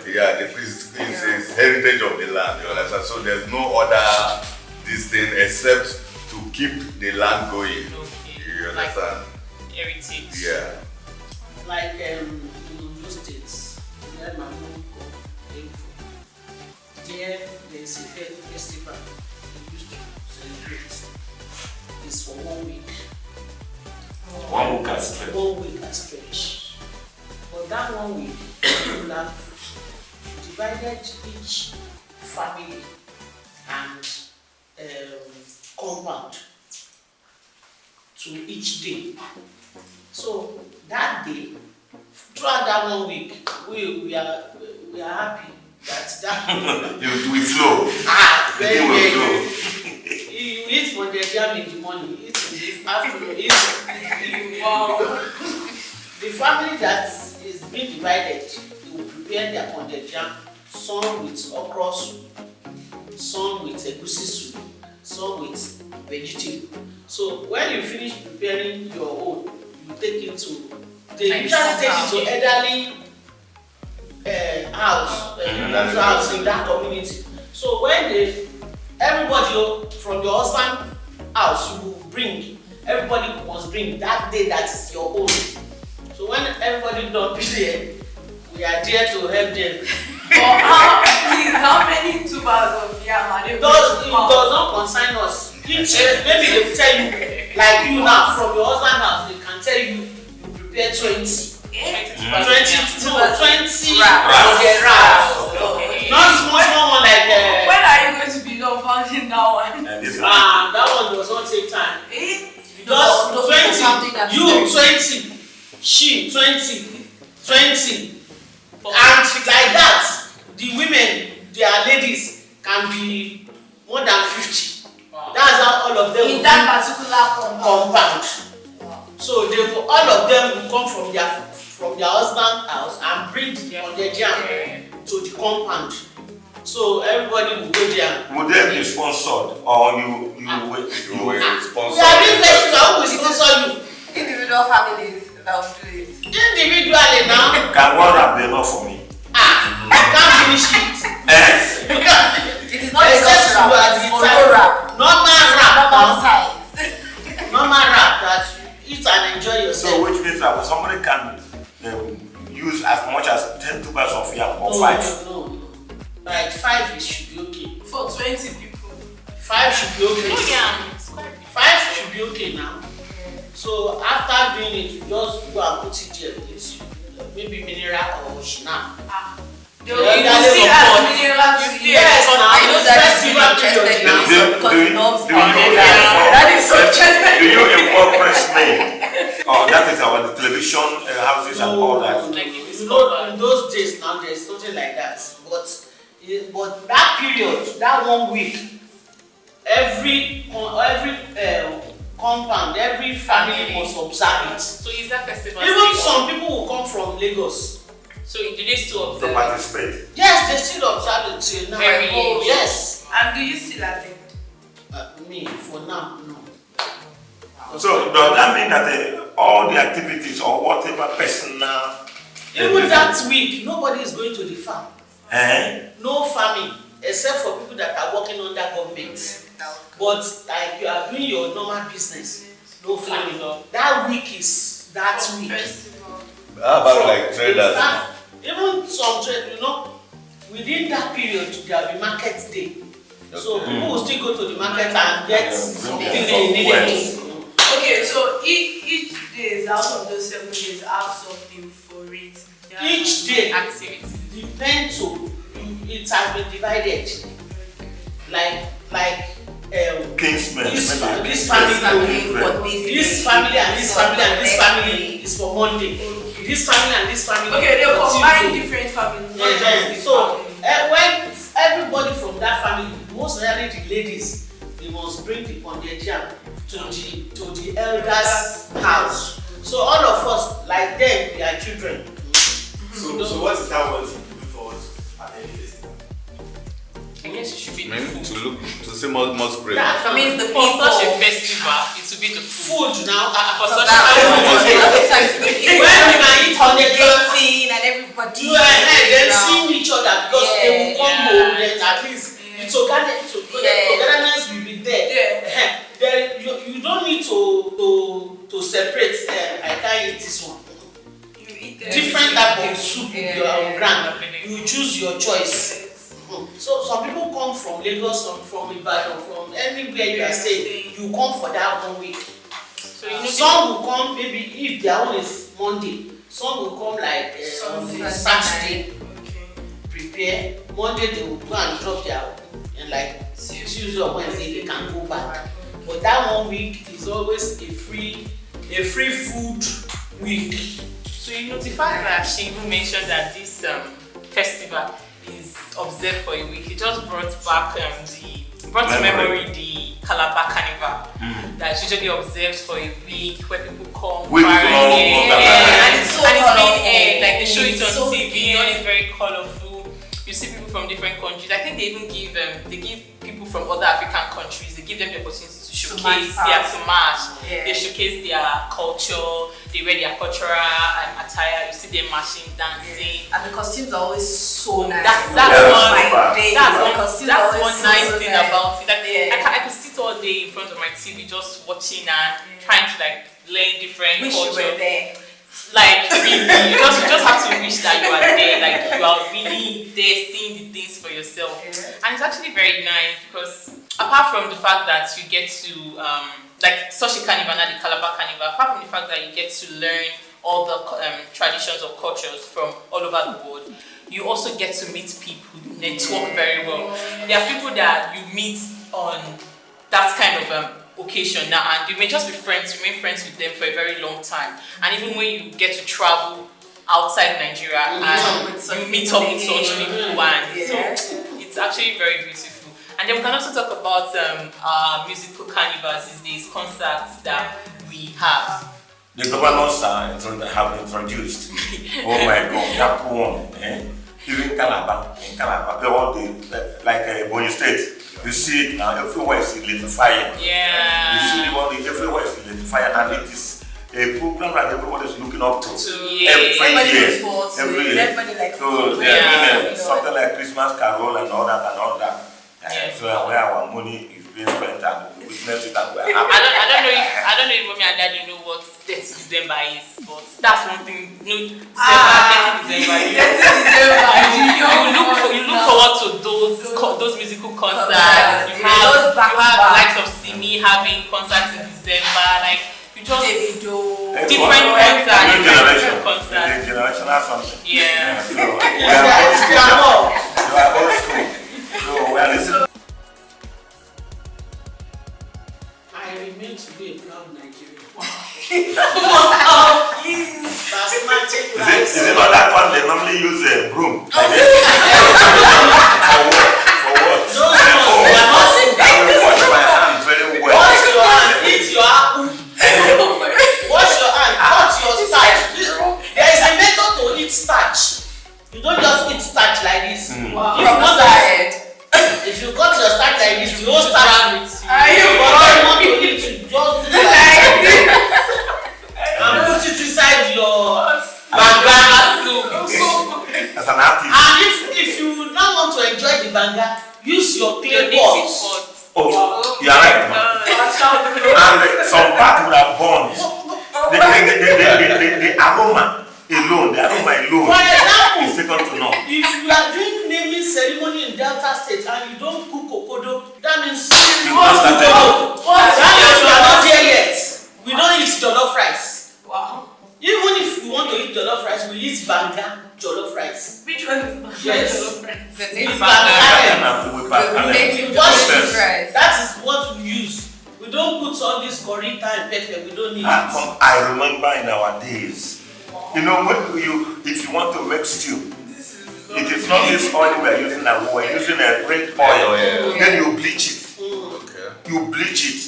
Yeah, it's heritage of the land, you understand? So there's no other this thing except to keep the land going. Okay. You understand? Like heritage. Yeah. Like in those states, where my mom came from, there is a festival they used to celebrate. It's for 1 week. 1 week at stretch. 1 week at stretch. For that 1 week, we have divided each family and compound to each day. So that day, throughout that 1 week, we are happy that We flow. very We very. flow. You eat for the jam in the morning, eat in the afternoon, eat the family that is being divided, they will prepare their pounded jam, some with okra soup, some with egusi soup, some with vegetable. So when you finish preparing your own, you take it to, they usually take it to elderly house in that community. So when everybody from your husband house, you will bring, everybody must bring that day that is your own. So when everybody don't be there, we are there to help them. How many tubers of yam are they? It does not concern us. Maybe they will tell you, like you now, from your husband house, they can tell you, you prepare 20. 20 for the rice. Not small one like When are you going to be done pounding that one? that one does not take time. Just 20, you 20, she 20, 20. And like that, the women, their ladies can be more than 50. Wow. That's how all of them in that particular compound. Wow. So all of them will come from their husband's house and bring on their jam to the compound. So everybody will go there. Would they be sponsored or you will sponsor? We are doing festival. Who will sponsor you? Individual families that will do it. Individually now. Can one rap be enough for me? I can't finish it. Yes. It is not just rap, it is follow rap. Normal rap. Normal size. Normal rap that you eat and enjoy yourself. So which means that somebody can use as much as 10 tubers of yam or 5? No. Like 5 should be okay. For 20 people. 5 should be okay. No yam. 5 should be okay now. So after doing it, you just go and put it there. It's maybe mineral or shina. They will see as mineral to you. Yes, now. I know that is festival really period interesting now. because it loves do you that is so interesting. Do you involve pressmen? Oh, that is our television houses and all that. You know, in those days now, there's something like that. But that period, that 1 week, every compound, every family must observe it. So is that festival? Even some people will come from Lagos. So do they still To observe? participate. Yes, they still observe it till now. Very Yes. And do you still attend? Me, for now, no. So does that mean that all the activities or whatever personal Even that week, nobody is going to the farm. no farming, except for people that are working under government. But like you are doing your normal business, no farming. That week is that week. Festival. How about like traders? Even some trade, within that period there will be market day. So people will still go to the market and get something they need. Okay, so each day out of those 7 days have something for it. Each day Activity. depends on it has been divided. Like Kingsmen. this family This and family this family is for Monday. This family and this family. Okay, they for combine Tuesday. different families. Yeah. So when everybody from that family, most rarely the ladies, they must bring the pondejian to the elders' house. So all of us, like them, we are children. So what is that one thing looking forward to at any festival? I guess it should be the Maybe food. to look to see more spread. I mean, the For people. such a festival, it will be the food. Food now. For such That a When we can eat on the ground, celebrating and everybody. you and them seeing each other because they will come home. Then at least togetherness will be there. Then you don't need to separate. I can't eat this one. You eat Different type of soup you are ground. Yeah. You choose your choice. So some people come from Lagos, some from Ibadan, from anywhere you are staying. You come for that 1 week. So Some will come maybe if their own is Monday. Some will come like Saturday. Okay. Prepare. Monday they will go and drop their and like Tuesday or Wednesday they can go back. But that 1 week is always a free food week. So you notify that Shingu mentioned that this festival is observed for a week. It just brought to memory the Calabar Carnival that's usually observed for a week where people come and it's so being colorful. aired, like they show it It's on so TV, all is very colorful. You see people from different countries. I think they even give people from other African countries, they give them the opportunity to showcase to match. Yeah. They showcase their culture, they wear their cultural attire, you see them marching, dancing. And the costumes are always so nice. That's one nice thing about it. Like, I could sit all day in front of my TV just watching and trying to like learn different Wish culture. you were there. Like really, you just have to wish that you are there, like you are really there seeing the things for yourself. Yeah. And it's actually very nice because apart from the fact that you get to like such a carnival, not the Calabar Carnival, apart from the fact that you get to learn all the traditions or cultures from all over the world, you also get to meet people, network very well. There are people that you meet on that kind of occasion now, and you may just be friends, remain friends with them for a very long time. And even when you get to travel outside Nigeria and you meet up with such people, and so it's actually very beautiful. And then we can also talk about our musical carnivals these days, concerts that we have. The governors have introduced. Oh my God, that one. Even Calabar, they want like Bonny State. You see it now, everywhere is electrifying. Yeah. You see the money, everywhere is electrifying, and it is a program that everyone is looking up to. Everybody looks forward to it. Everybody likes so they're doing something like Christmas Carol and all that. Yeah. So where our money is being spent and we witness it and we're happy. I don't know if mommy and daddy know what 30 December is, but that's one thing. December, 30 December. You look forward to those musical concerts. You have likes of Simi having concerts in December, like you just different concerts. The generational something. Yeah. So we are old school. So we are listening. I remain to be a proud Nigerian. Is it not that one they normally use a broom? For what? Wash my hands very well. Wash your hand, eat your apple. Wash your hand, cut your starch. There is a method to eat starch. You don't just eat starch like this. If you cut your starch like this, you won't starch with you. Want to eat, you just do like this. And put it inside your banga soup. As an artist. And if you now want to enjoy the banga, use your clay pot. Oh, you are right, man. And some part would have burned. The aroma alone, For example, is taken to know. if you are doing naming ceremony in Delta State and you don't cook okodo, that means you must cook have okodo. That means you are not there yet. We don't eat jollof rice. Wow. Even if you want to eat jollof rice, we eat banga jollof rice. Which one is banga Yes. jollof rice? It's banga. Native Just rice. that is what we use. We don't put all this curry and pepper. We don't need it. I remember in our days, you know, if you want to make stew, it is not this oil we are using now. We are using a red oil. Then you bleach it. You bleach it.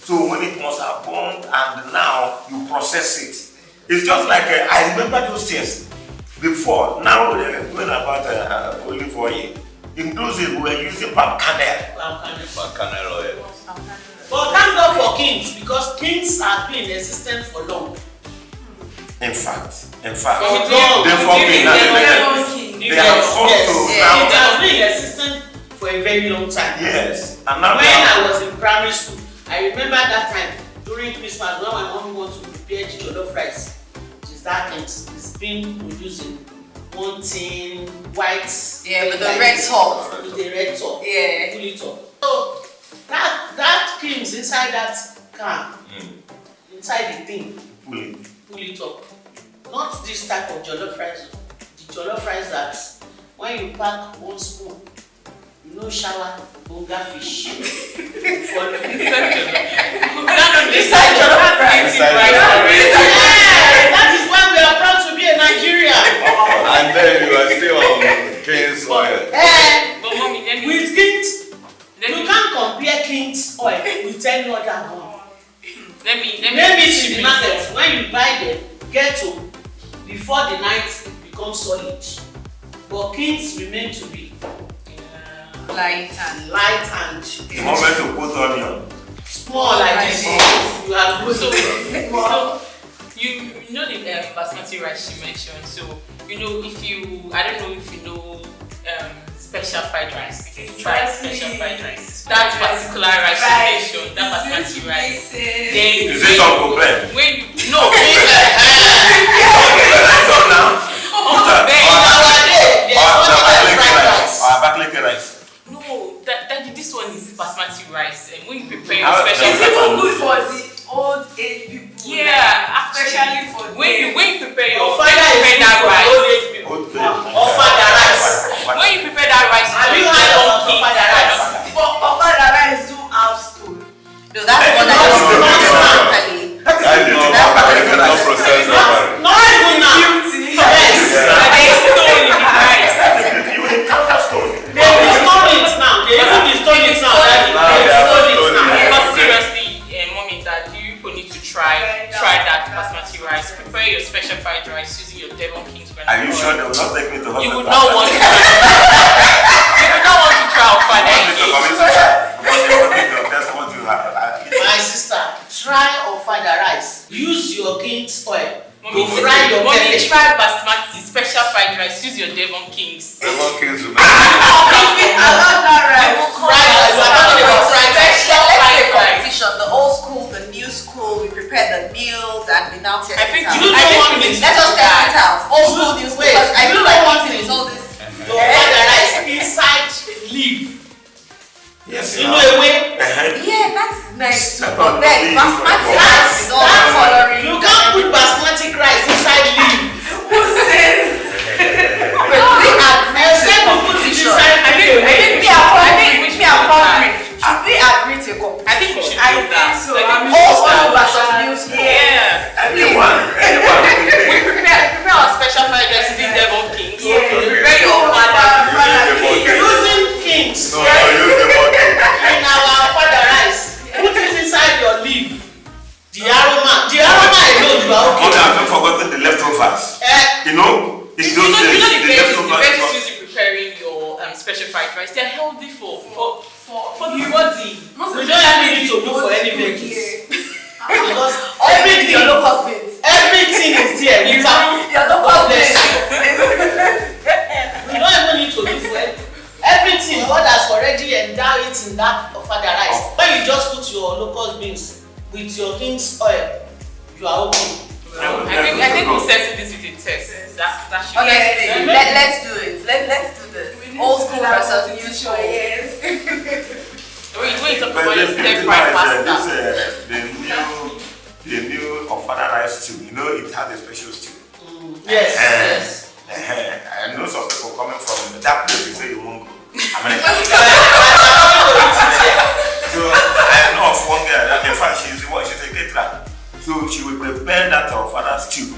So when it must have burned and now you process it. It's just like I remember those things before. Now we're going about olive oil. In those days we were using palm kernel. Palm kernel oil. But thank God for kings, because kings have been in existence for long. In fact, For long. they have come to now. It has been in existence for a very long time. Yes, and now when I was in primary school, I remember that time during Christmas when my mom wants to prepare jollof rice. It's that things. It's been produced in one tin, white. Yeah, with the red top. With the red top. Yeah. Fully top. So that creams inside that can, inside the thing. Pull it up. Not this type of jollof rice. The jollof rice that when you pack one spoon, you know shower bonga fish. For the inside jollof rice. That is why we are proud to be a Nigerian. And then you are still on King's oil. But mommy, then with King's, you can't compare King's oil with any other one. Let me Maybe in the market when you buy them, get to before the night becomes solid. But Kings remain to be Light and the moment you put onion, small like this. You are good. So you know the basmati rice she mentioned. So you know I don't know if you know special fried rice. Try special fried rice. That particular rice you mentioned, that basmati rice. Then is it Uncle Ben? When you no. No, this one is basmati rice, and when you prepare your special It's even good for the old age people. Yeah, especially for when you prepare your that rice. When you prepare that rice, have you had ofada rice? But ofada rice do have stool. no, that's the one that is locally. Not processed. Not even now. Yes. They stone in the rice. You encounter stone. They will store it now. They even be storing it now. But seriously, mommy, dad, you people need to try that basmati rice. Prepare your special fried rice using your Devon King's brand. Are you sure they will not take me to hospital? You would not want to. That's what you have. My sister, try ofada rice. Use your king's oil. Mommy, to fry your mommy, pepper. try basmati, special fried rice. Use your Devon Kings. Devon Kings will I love that rice. Fried rice. We are talking about fried rice. Special Let's fried say rice. competition. The old school, the new school. We prepare the meals and we now test I think it out. you I think don't want me to Let us do test that. it out. Old school, new school. Wait, Because I you feel don't like want eating is me- all this. Your ofada rice inside leaf. Yes, You know a way. Yeah, that's nice. I But thought then maybe basmati you rice is all coloring. You can't put basmati rice inside leaf. But we agree Except to you put it competition. inside I think Me, I'm hungry. we Me, I'm should do hungry. Should we agree to competition? I think we should I do think that. so. Like, I mean, Old School school versus versus new school. yeah. Anyone. We prepare our special fried rice using Devon Kings. Yeah. Prepare your father. Using kings No, use Devon Kings. in our ofada rice. Put it inside your leaf. The aroma alone you are Okay, okay. I haven't forgotten the leftovers. Eh, You know, it's You those know days, the the veggies leftovers. used in preparing your special fried rice. They're healthy for the body. we don't have need to look for any veggies because Everything your local beans. everything is there without. Your local God bless beans. We don't even need to look for it. Everything God has already endowed it in that ofada rice. When you just put your local beans with your king's oil, you are okay. I think we'll settle this with a test. That should Honestly, let's do it. Let's do this. Old school versus new school. Yes. When you talk But about your the stir thing fried is, pasta. the new ofada rice stew, you know, it has a special stew. Yes, yes. I know some people coming from that place, you say you won't go. I mean, so I know of one girl that in fact she's a caterer. So she will prepare that ofada stew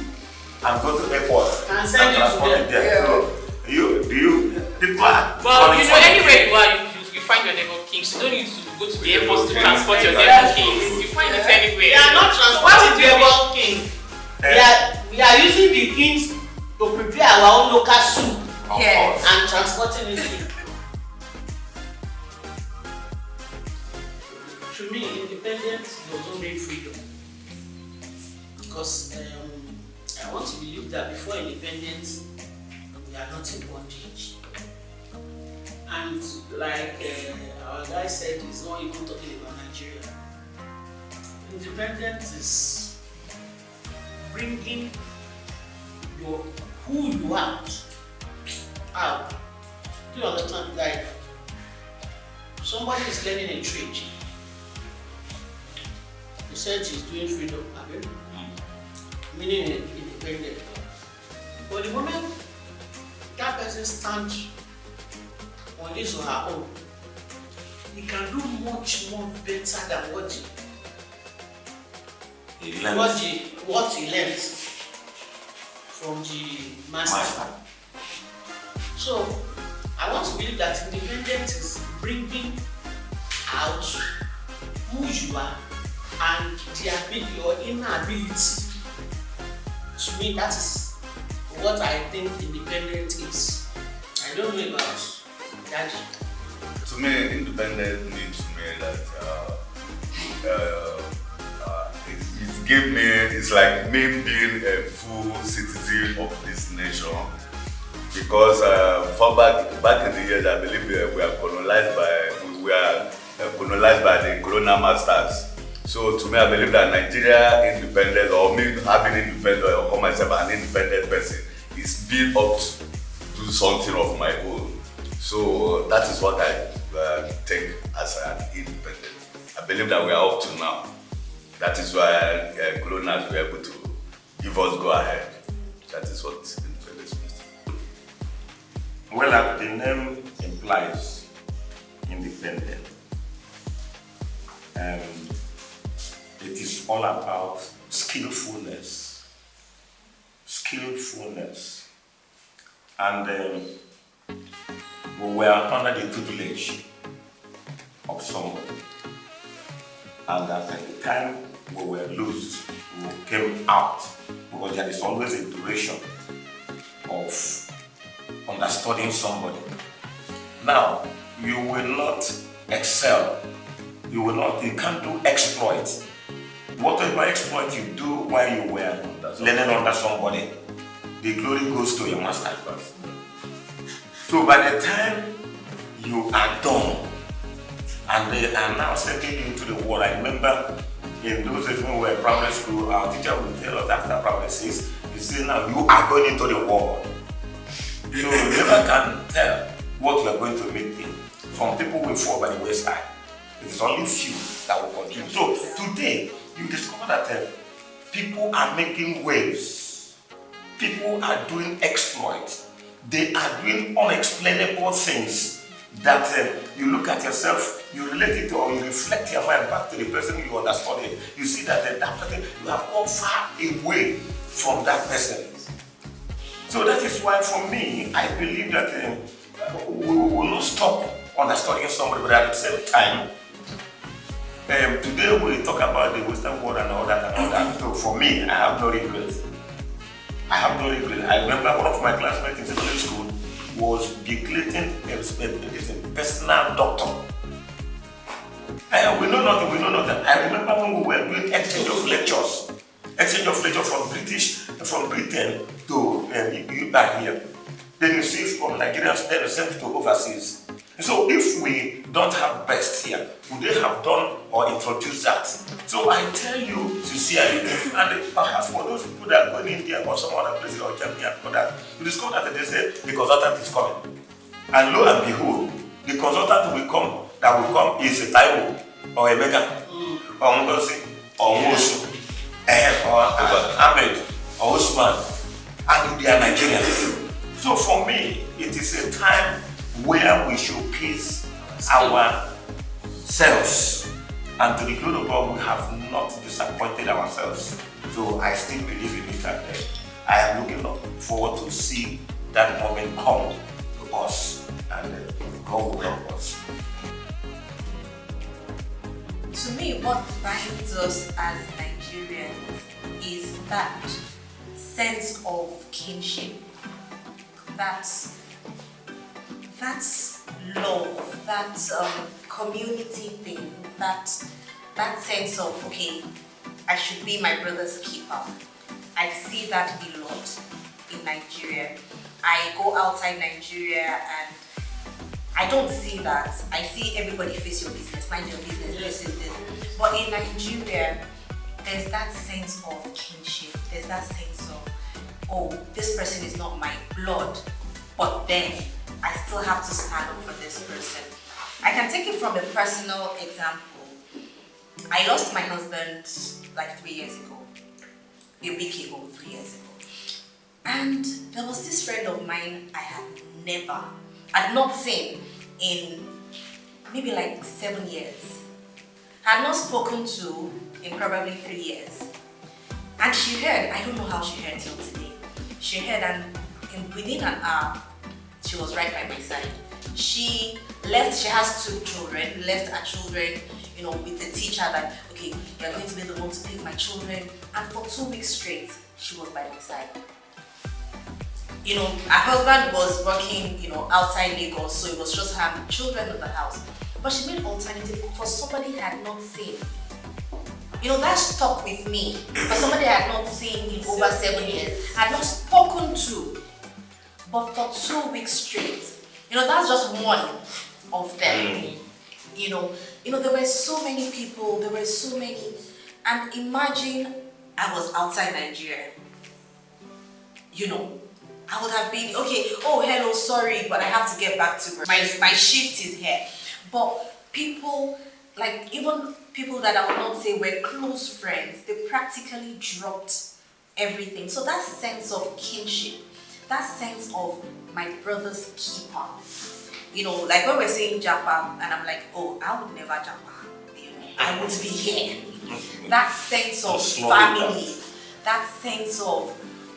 and go to the airport And send it to transport them. it there. So people are Well, coming you know, from- anywhere you are, you find your Devon Kings. You don't need to go to the airport to transport your Devon Kings. You find it anywhere. We are not transporting the Devon king. We are using the kings to prepare our own local soup Of Yes. course. and transporting it in. To me, independence does not mean freedom. Because I want to believe that before independence, we are not in bondage. And like our guy said, he's not even talking about Nigeria. Independence is bringing your who you are out. Do you understand? Like somebody is learning a trade. He said he's doing freedom, meaning independent. But the moment that person stands on his or her own, he can do much more better than what he learns from the master. So I want to believe that independence is bringing out who you are and the ability, your inner ability. To me, that is what I think independence is. I don't know about that. To me, independence means to me that it gave me, it's like me being a full citizen of this nation. Because back in the years, I believe we were colonized by the colonial masters. So to me, I believe that Nigeria independence, or me having independence, or call myself an independent person, is built up to do something of my own. So that is what I take as an independent. I believe that we are up to now. That is why colonials were able to give us go ahead. That is what independence means. Well, as the name implies, independent. It is all about skillfulness. And we were under the tutelage of someone. And at the time we were loose, we came out, because there is always a duration of understanding somebody. Now, you will not excel. You can't do exploit. Whatever exploit you do while you were learning under somebody, the glory goes to your master. So by the time you are done and they are now sending you into the world, I remember in those days when we were in primary school, our teacher would tell us after primary 6, he said, now you are going into the world. So you never can tell what you are going to meet in. Some people will fall by the wayside. It is only few that will continue. So today, you discover that people are making waves. People are doing exploits. They are doing unexplainable things that you look at yourself, you relate it or you reflect your mind back to the person you understood it. You see that that person, you have gone far away from that person. So that is why for me, I believe that we will not stop understanding somebody, but at the same time, today we talk about the Western world and all that and all that. So for me, I have no regrets. I have no regret. I remember one of my classmates in secondary school was declaring a personal doctor. We know nothing. I remember when we were doing exchange of lectures from Britain to back here. Then you see from Nigerians, then you send to overseas. So if we don't have best here, would they have done or introduced that? So I tell you sincerely, and perhaps for those people that are going in India or some other places or Germany and all that, you discover that they say the consultant is coming. And lo and behold, the consultant that will come is a Taiwo or a Mega or Ngozi or Mosu or Ahmed or Usman, and they are Nigerians. So for me, it is a time where we showcase ourselves, and to the glory of God, we have not disappointed ourselves. So I still believe in it, and I am looking forward to see that moment come to us, and God will help us. To me, what binds us as Nigerians is that sense of kinship, that's love, that community thing, that sense of, okay, I should be my brother's keeper. I see that a lot in Nigeria. I go outside Nigeria and I don't see that. I see everybody face your business, mind your business, this. But in Nigeria, there's that sense of kinship. There's that sense of, oh, this person is not my blood, but then I still have to stand up for this person. I can take it from a personal example. I lost my husband like 3 years ago. A week ago, 3 years ago. And there was this friend of mine I had not seen in maybe like 7 years. I had not spoken to in probably 3 years. And she heard, I don't know how she heard till today. She heard, and within an hour, she was right by my side. She left, she has 2 children, left her children, with the teacher that, okay, you're going to be the one to pick my children. And for 2 weeks straight, she was by my side. Her husband was working, outside Lagos, so it was just her and the children in the house. But she made alternative for somebody I had not seen. That stuck with me. For somebody I had not seen in over 7 years, I had not spoken to. But for 2 weeks straight, that's just one of them. There were so many people, and imagine I was outside Nigeria. I would have been, okay, oh, hello, sorry, but I have to get back to work. My shift is here. But people, like even people that I would not say were close friends, they practically dropped everything. So that sense of kinship, that sense of my brother's keeper, like when we're saying Japa, and I'm like, oh, I would never Japa, I would be here. That sense of family, that sense of,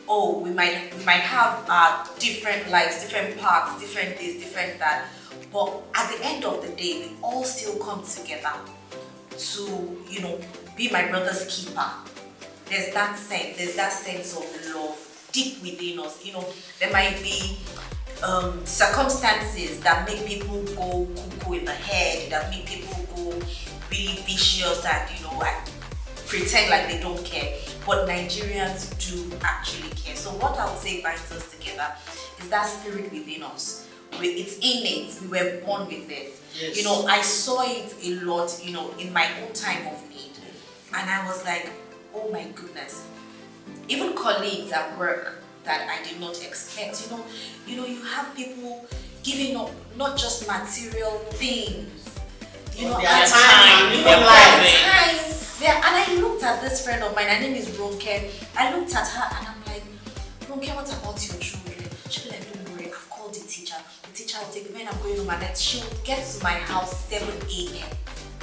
oh, we might have our different lives, different paths, different this, different that, but at the end of the day, we all still come together to, be my brother's keeper. There's that sense of love deep within us. There might be circumstances that make people go cuckoo in the head, that make people go really vicious and and pretend like they don't care. But Nigerians do actually care. So what I would say binds us together is that spirit within us. It's innate. We were born with it. Yes. I saw it a lot, in my own time of need. And I was like, oh my goodness. Even colleagues at work that I did not expect, you have people giving up not just material things, Their at time, times, even life. Yeah, and I looked at this friend of mine, her name is Ronke. I looked at her and I'm like, Ronke, what about your children? She'll be like, don't worry, I've called the teacher. The teacher will take me when I'm going home, and then she'll get to my house 7 a.m.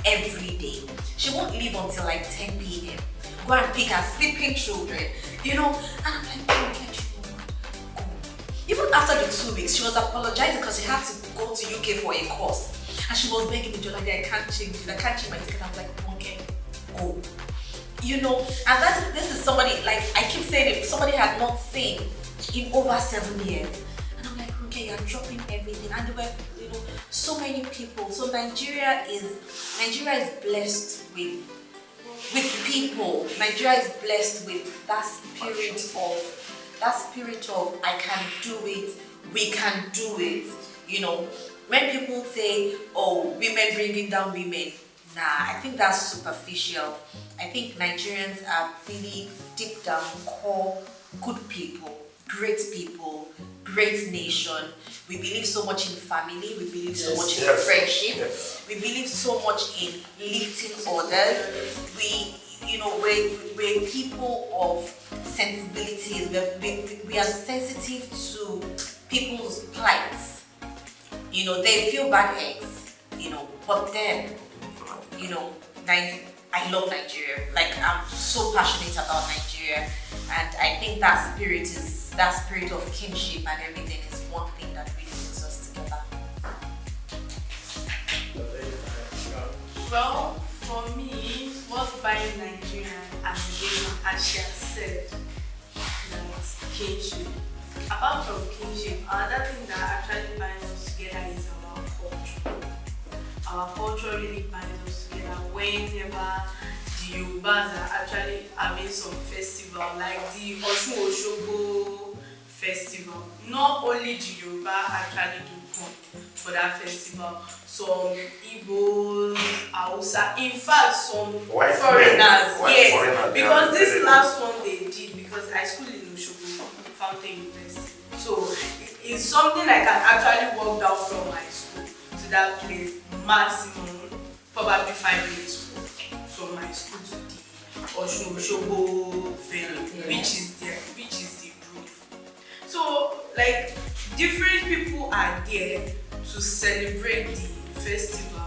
every day. She won't leave until like 10 p.m. Go and pick her sleeping children, and I'm like, Ronke, go. Even after the 2 weeks, she was apologizing because she had to go to UK for a course. And she was begging me, Jolani, I can't change it, I can't change my ticket. I was like, okay, go. And this is somebody, like I keep saying it, somebody had not seen in over 7 years. And I'm like, okay, you're dropping everything. And there were, so many people. So Nigeria is blessed with people. Nigeria is blessed with that spirit of I can do it, we can do it. When people say, oh, women bringing down women, nah, I think that's superficial. I think Nigerians are really deep down core good people, great nation. We believe so much in family, we believe so much in friendship, we believe so much in lifting others. We're people of sensibilities, we are sensitive to people's plights. They feel bad eggs, but then, I love Nigeria. Like, I'm so passionate about Nigeria, and I think that spirit of kinship and everything is one thing that really brings us together. Well, for me, what binds Nigeria as she has said, that kinship. Apart from kinship, another thing that actually binds us together is our culture. Our culture really binds us together whenever the Yorubas are actually having some festival, like the Osun Osogbo festival. Not only the Yoruba actually do come for that festival, some Igbos, Hausa, in fact some foreigners, yes, because this last one they did, because I school in Osogbo, Fountain University. So it's something I can actually walk down from my school to that place, maximum probably 5 minutes walk from my school to the Osun Osogbo venue, which is the roof. So like different people are there to celebrate the festival,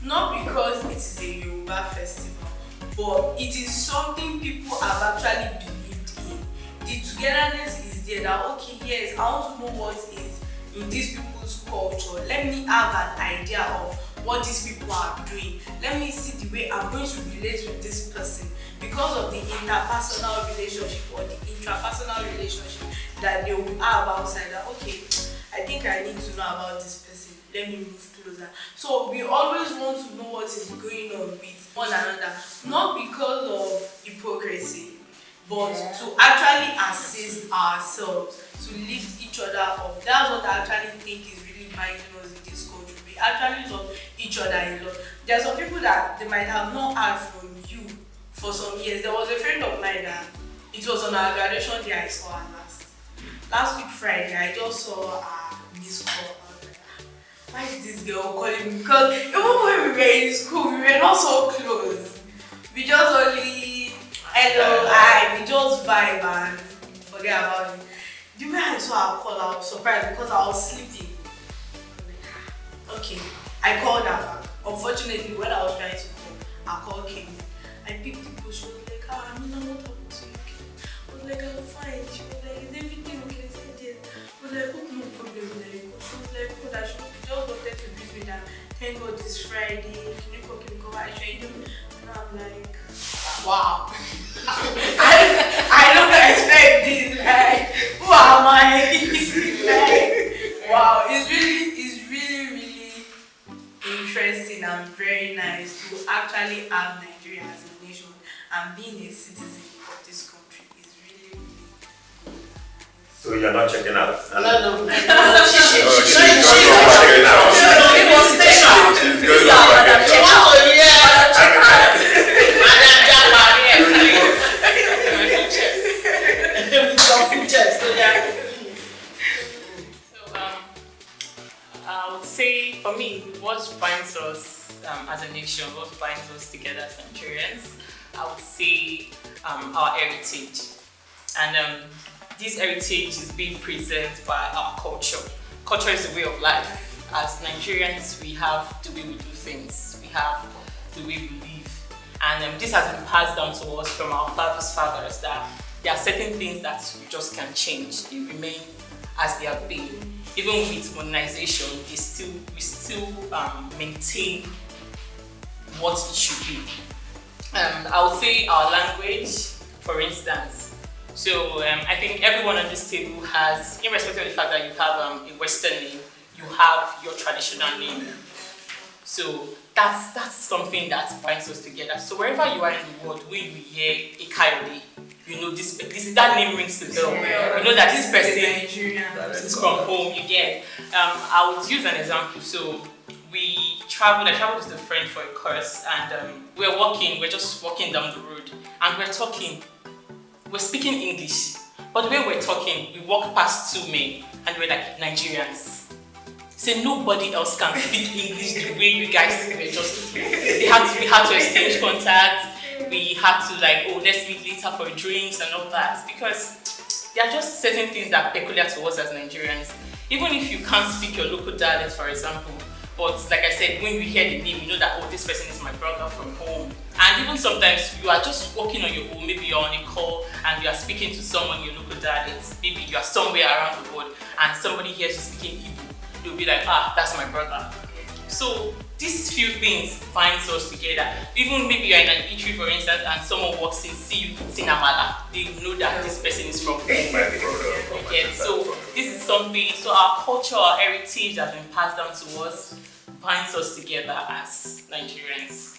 not because it is a Yoruba festival, but it is something people have actually believed in. The togetherness is there, that okay, yes, I want to know what is in these people's culture. Let me have an idea of what these people are doing. Let me see the way I'm going to relate with this person, because of the interpersonal relationship or the intrapersonal relationship that they will have outside. That okay, I think I need to know about this person. Let me move closer. So we always want to know what is going on with one another, not because of hypocrisy, but to actually assist ourselves, to lift each other up. That's what I actually think is really binding us in this country. We actually love each other a lot. There are some people that they might have not heard from you for some years. There was a friend of mine that it was on our graduation day I saw her last week Friday. I just saw this call. I was like, why is this girl calling me? Because even when we were in school, we were not so close. We just only hello, hi, we just vibe and forget about it. The way I saw her call, I was surprised because I was sleeping. Okay, I called her back. Unfortunately, when I was trying to call, her call came. I picked the call. She was like, Amina, what happened to you? I was like, I'm fine. She was like, is everything okay? I said, yes. I was like, oh, no problem. She was like, oh, that she just wanted to greet me that thank God it's Friday. Can you come? I trained you. And I'm like, wow. I don't expect this. Like, who am I? Like, wow. very nice to actually have Nigeria as a nation and being a citizen of this country is really, really good. So you're not checking out? No. I would say for me, what binds us as a nation, what binds us together as Nigerians, I would say our heritage. And this heritage is being preserved by our culture. Culture is a way of life. As Nigerians, we have the way we do things, we have the way we live. And this has been passed down to us from our fathers, that there are certain things that we just can't change. They remain as they have been. Even with modernization, we still maintain what it should be. I would say our language, for instance. So I think everyone on this table has, irrespective of the fact that you have a Western name, you have your traditional name. So that's something that binds us together. So wherever you are in the world, when you hear a Coyote, you know this that name rings the bell. You know that this person is from home. You get. I would use an example. So I traveled with a friend for a course, and we're just walking down the road, and we're speaking English, but the way we're talking, we walk past two men, and we're like Nigerians. So nobody else can speak English the way you guys were just. We had to exchange contact. We had to let's meet later for drinks and all that, because there are just certain things that are peculiar to us as Nigerians. Even if you can't speak your local dialect, for example, but like I said, when you hear the name, you know that, oh, this person is my brother from home. And even sometimes you are just walking on your own, maybe you're on a call and you are speaking to someone in your local dialect. Maybe you are somewhere around the world and somebody hears you speaking Igbo. They'll be like, that's my brother. So these few things binds us together. Even maybe you're in an eatery, for instance, and someone walks in, see you eating amala, they know that this person is from home. Okay, so this is something. So our culture, our heritage has been passed down to us, binds us together as Nigerians.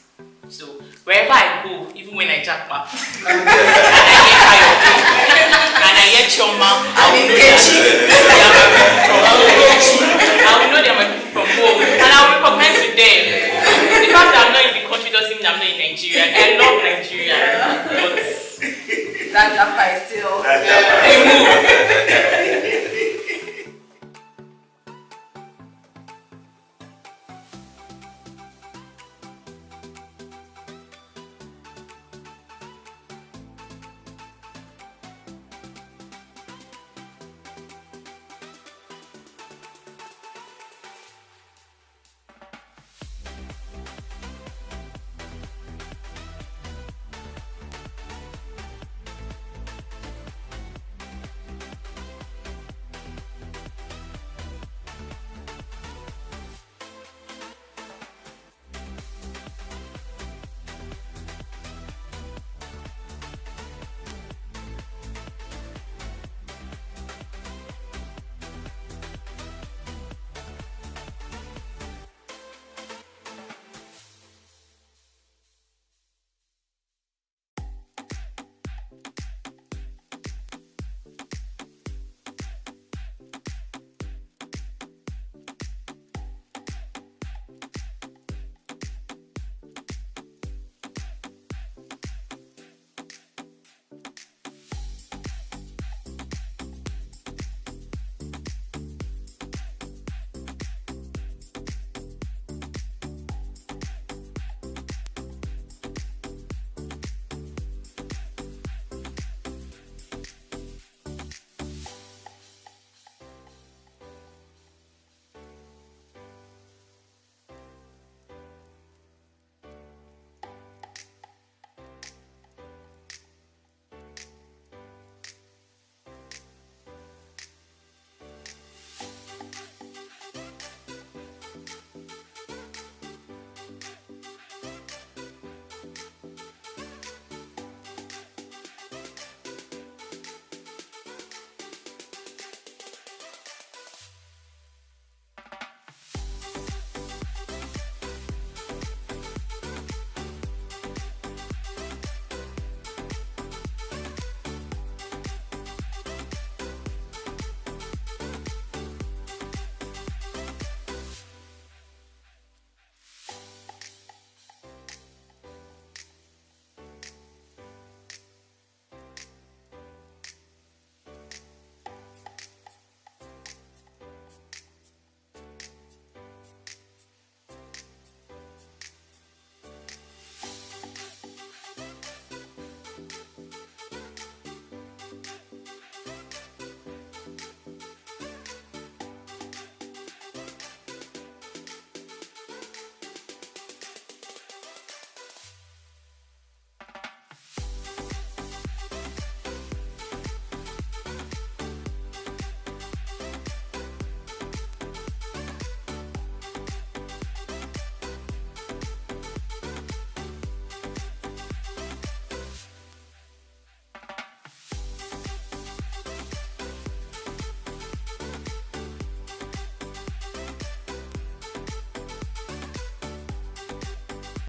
So wherever I go, even when I jackpot, and I hear Choma, I will know they are my people from home, and I will recognize with them. The fact that I'm not in the country doesn't mean I'm not in Nigeria. I love Nigeria, but that jumper is still. they move.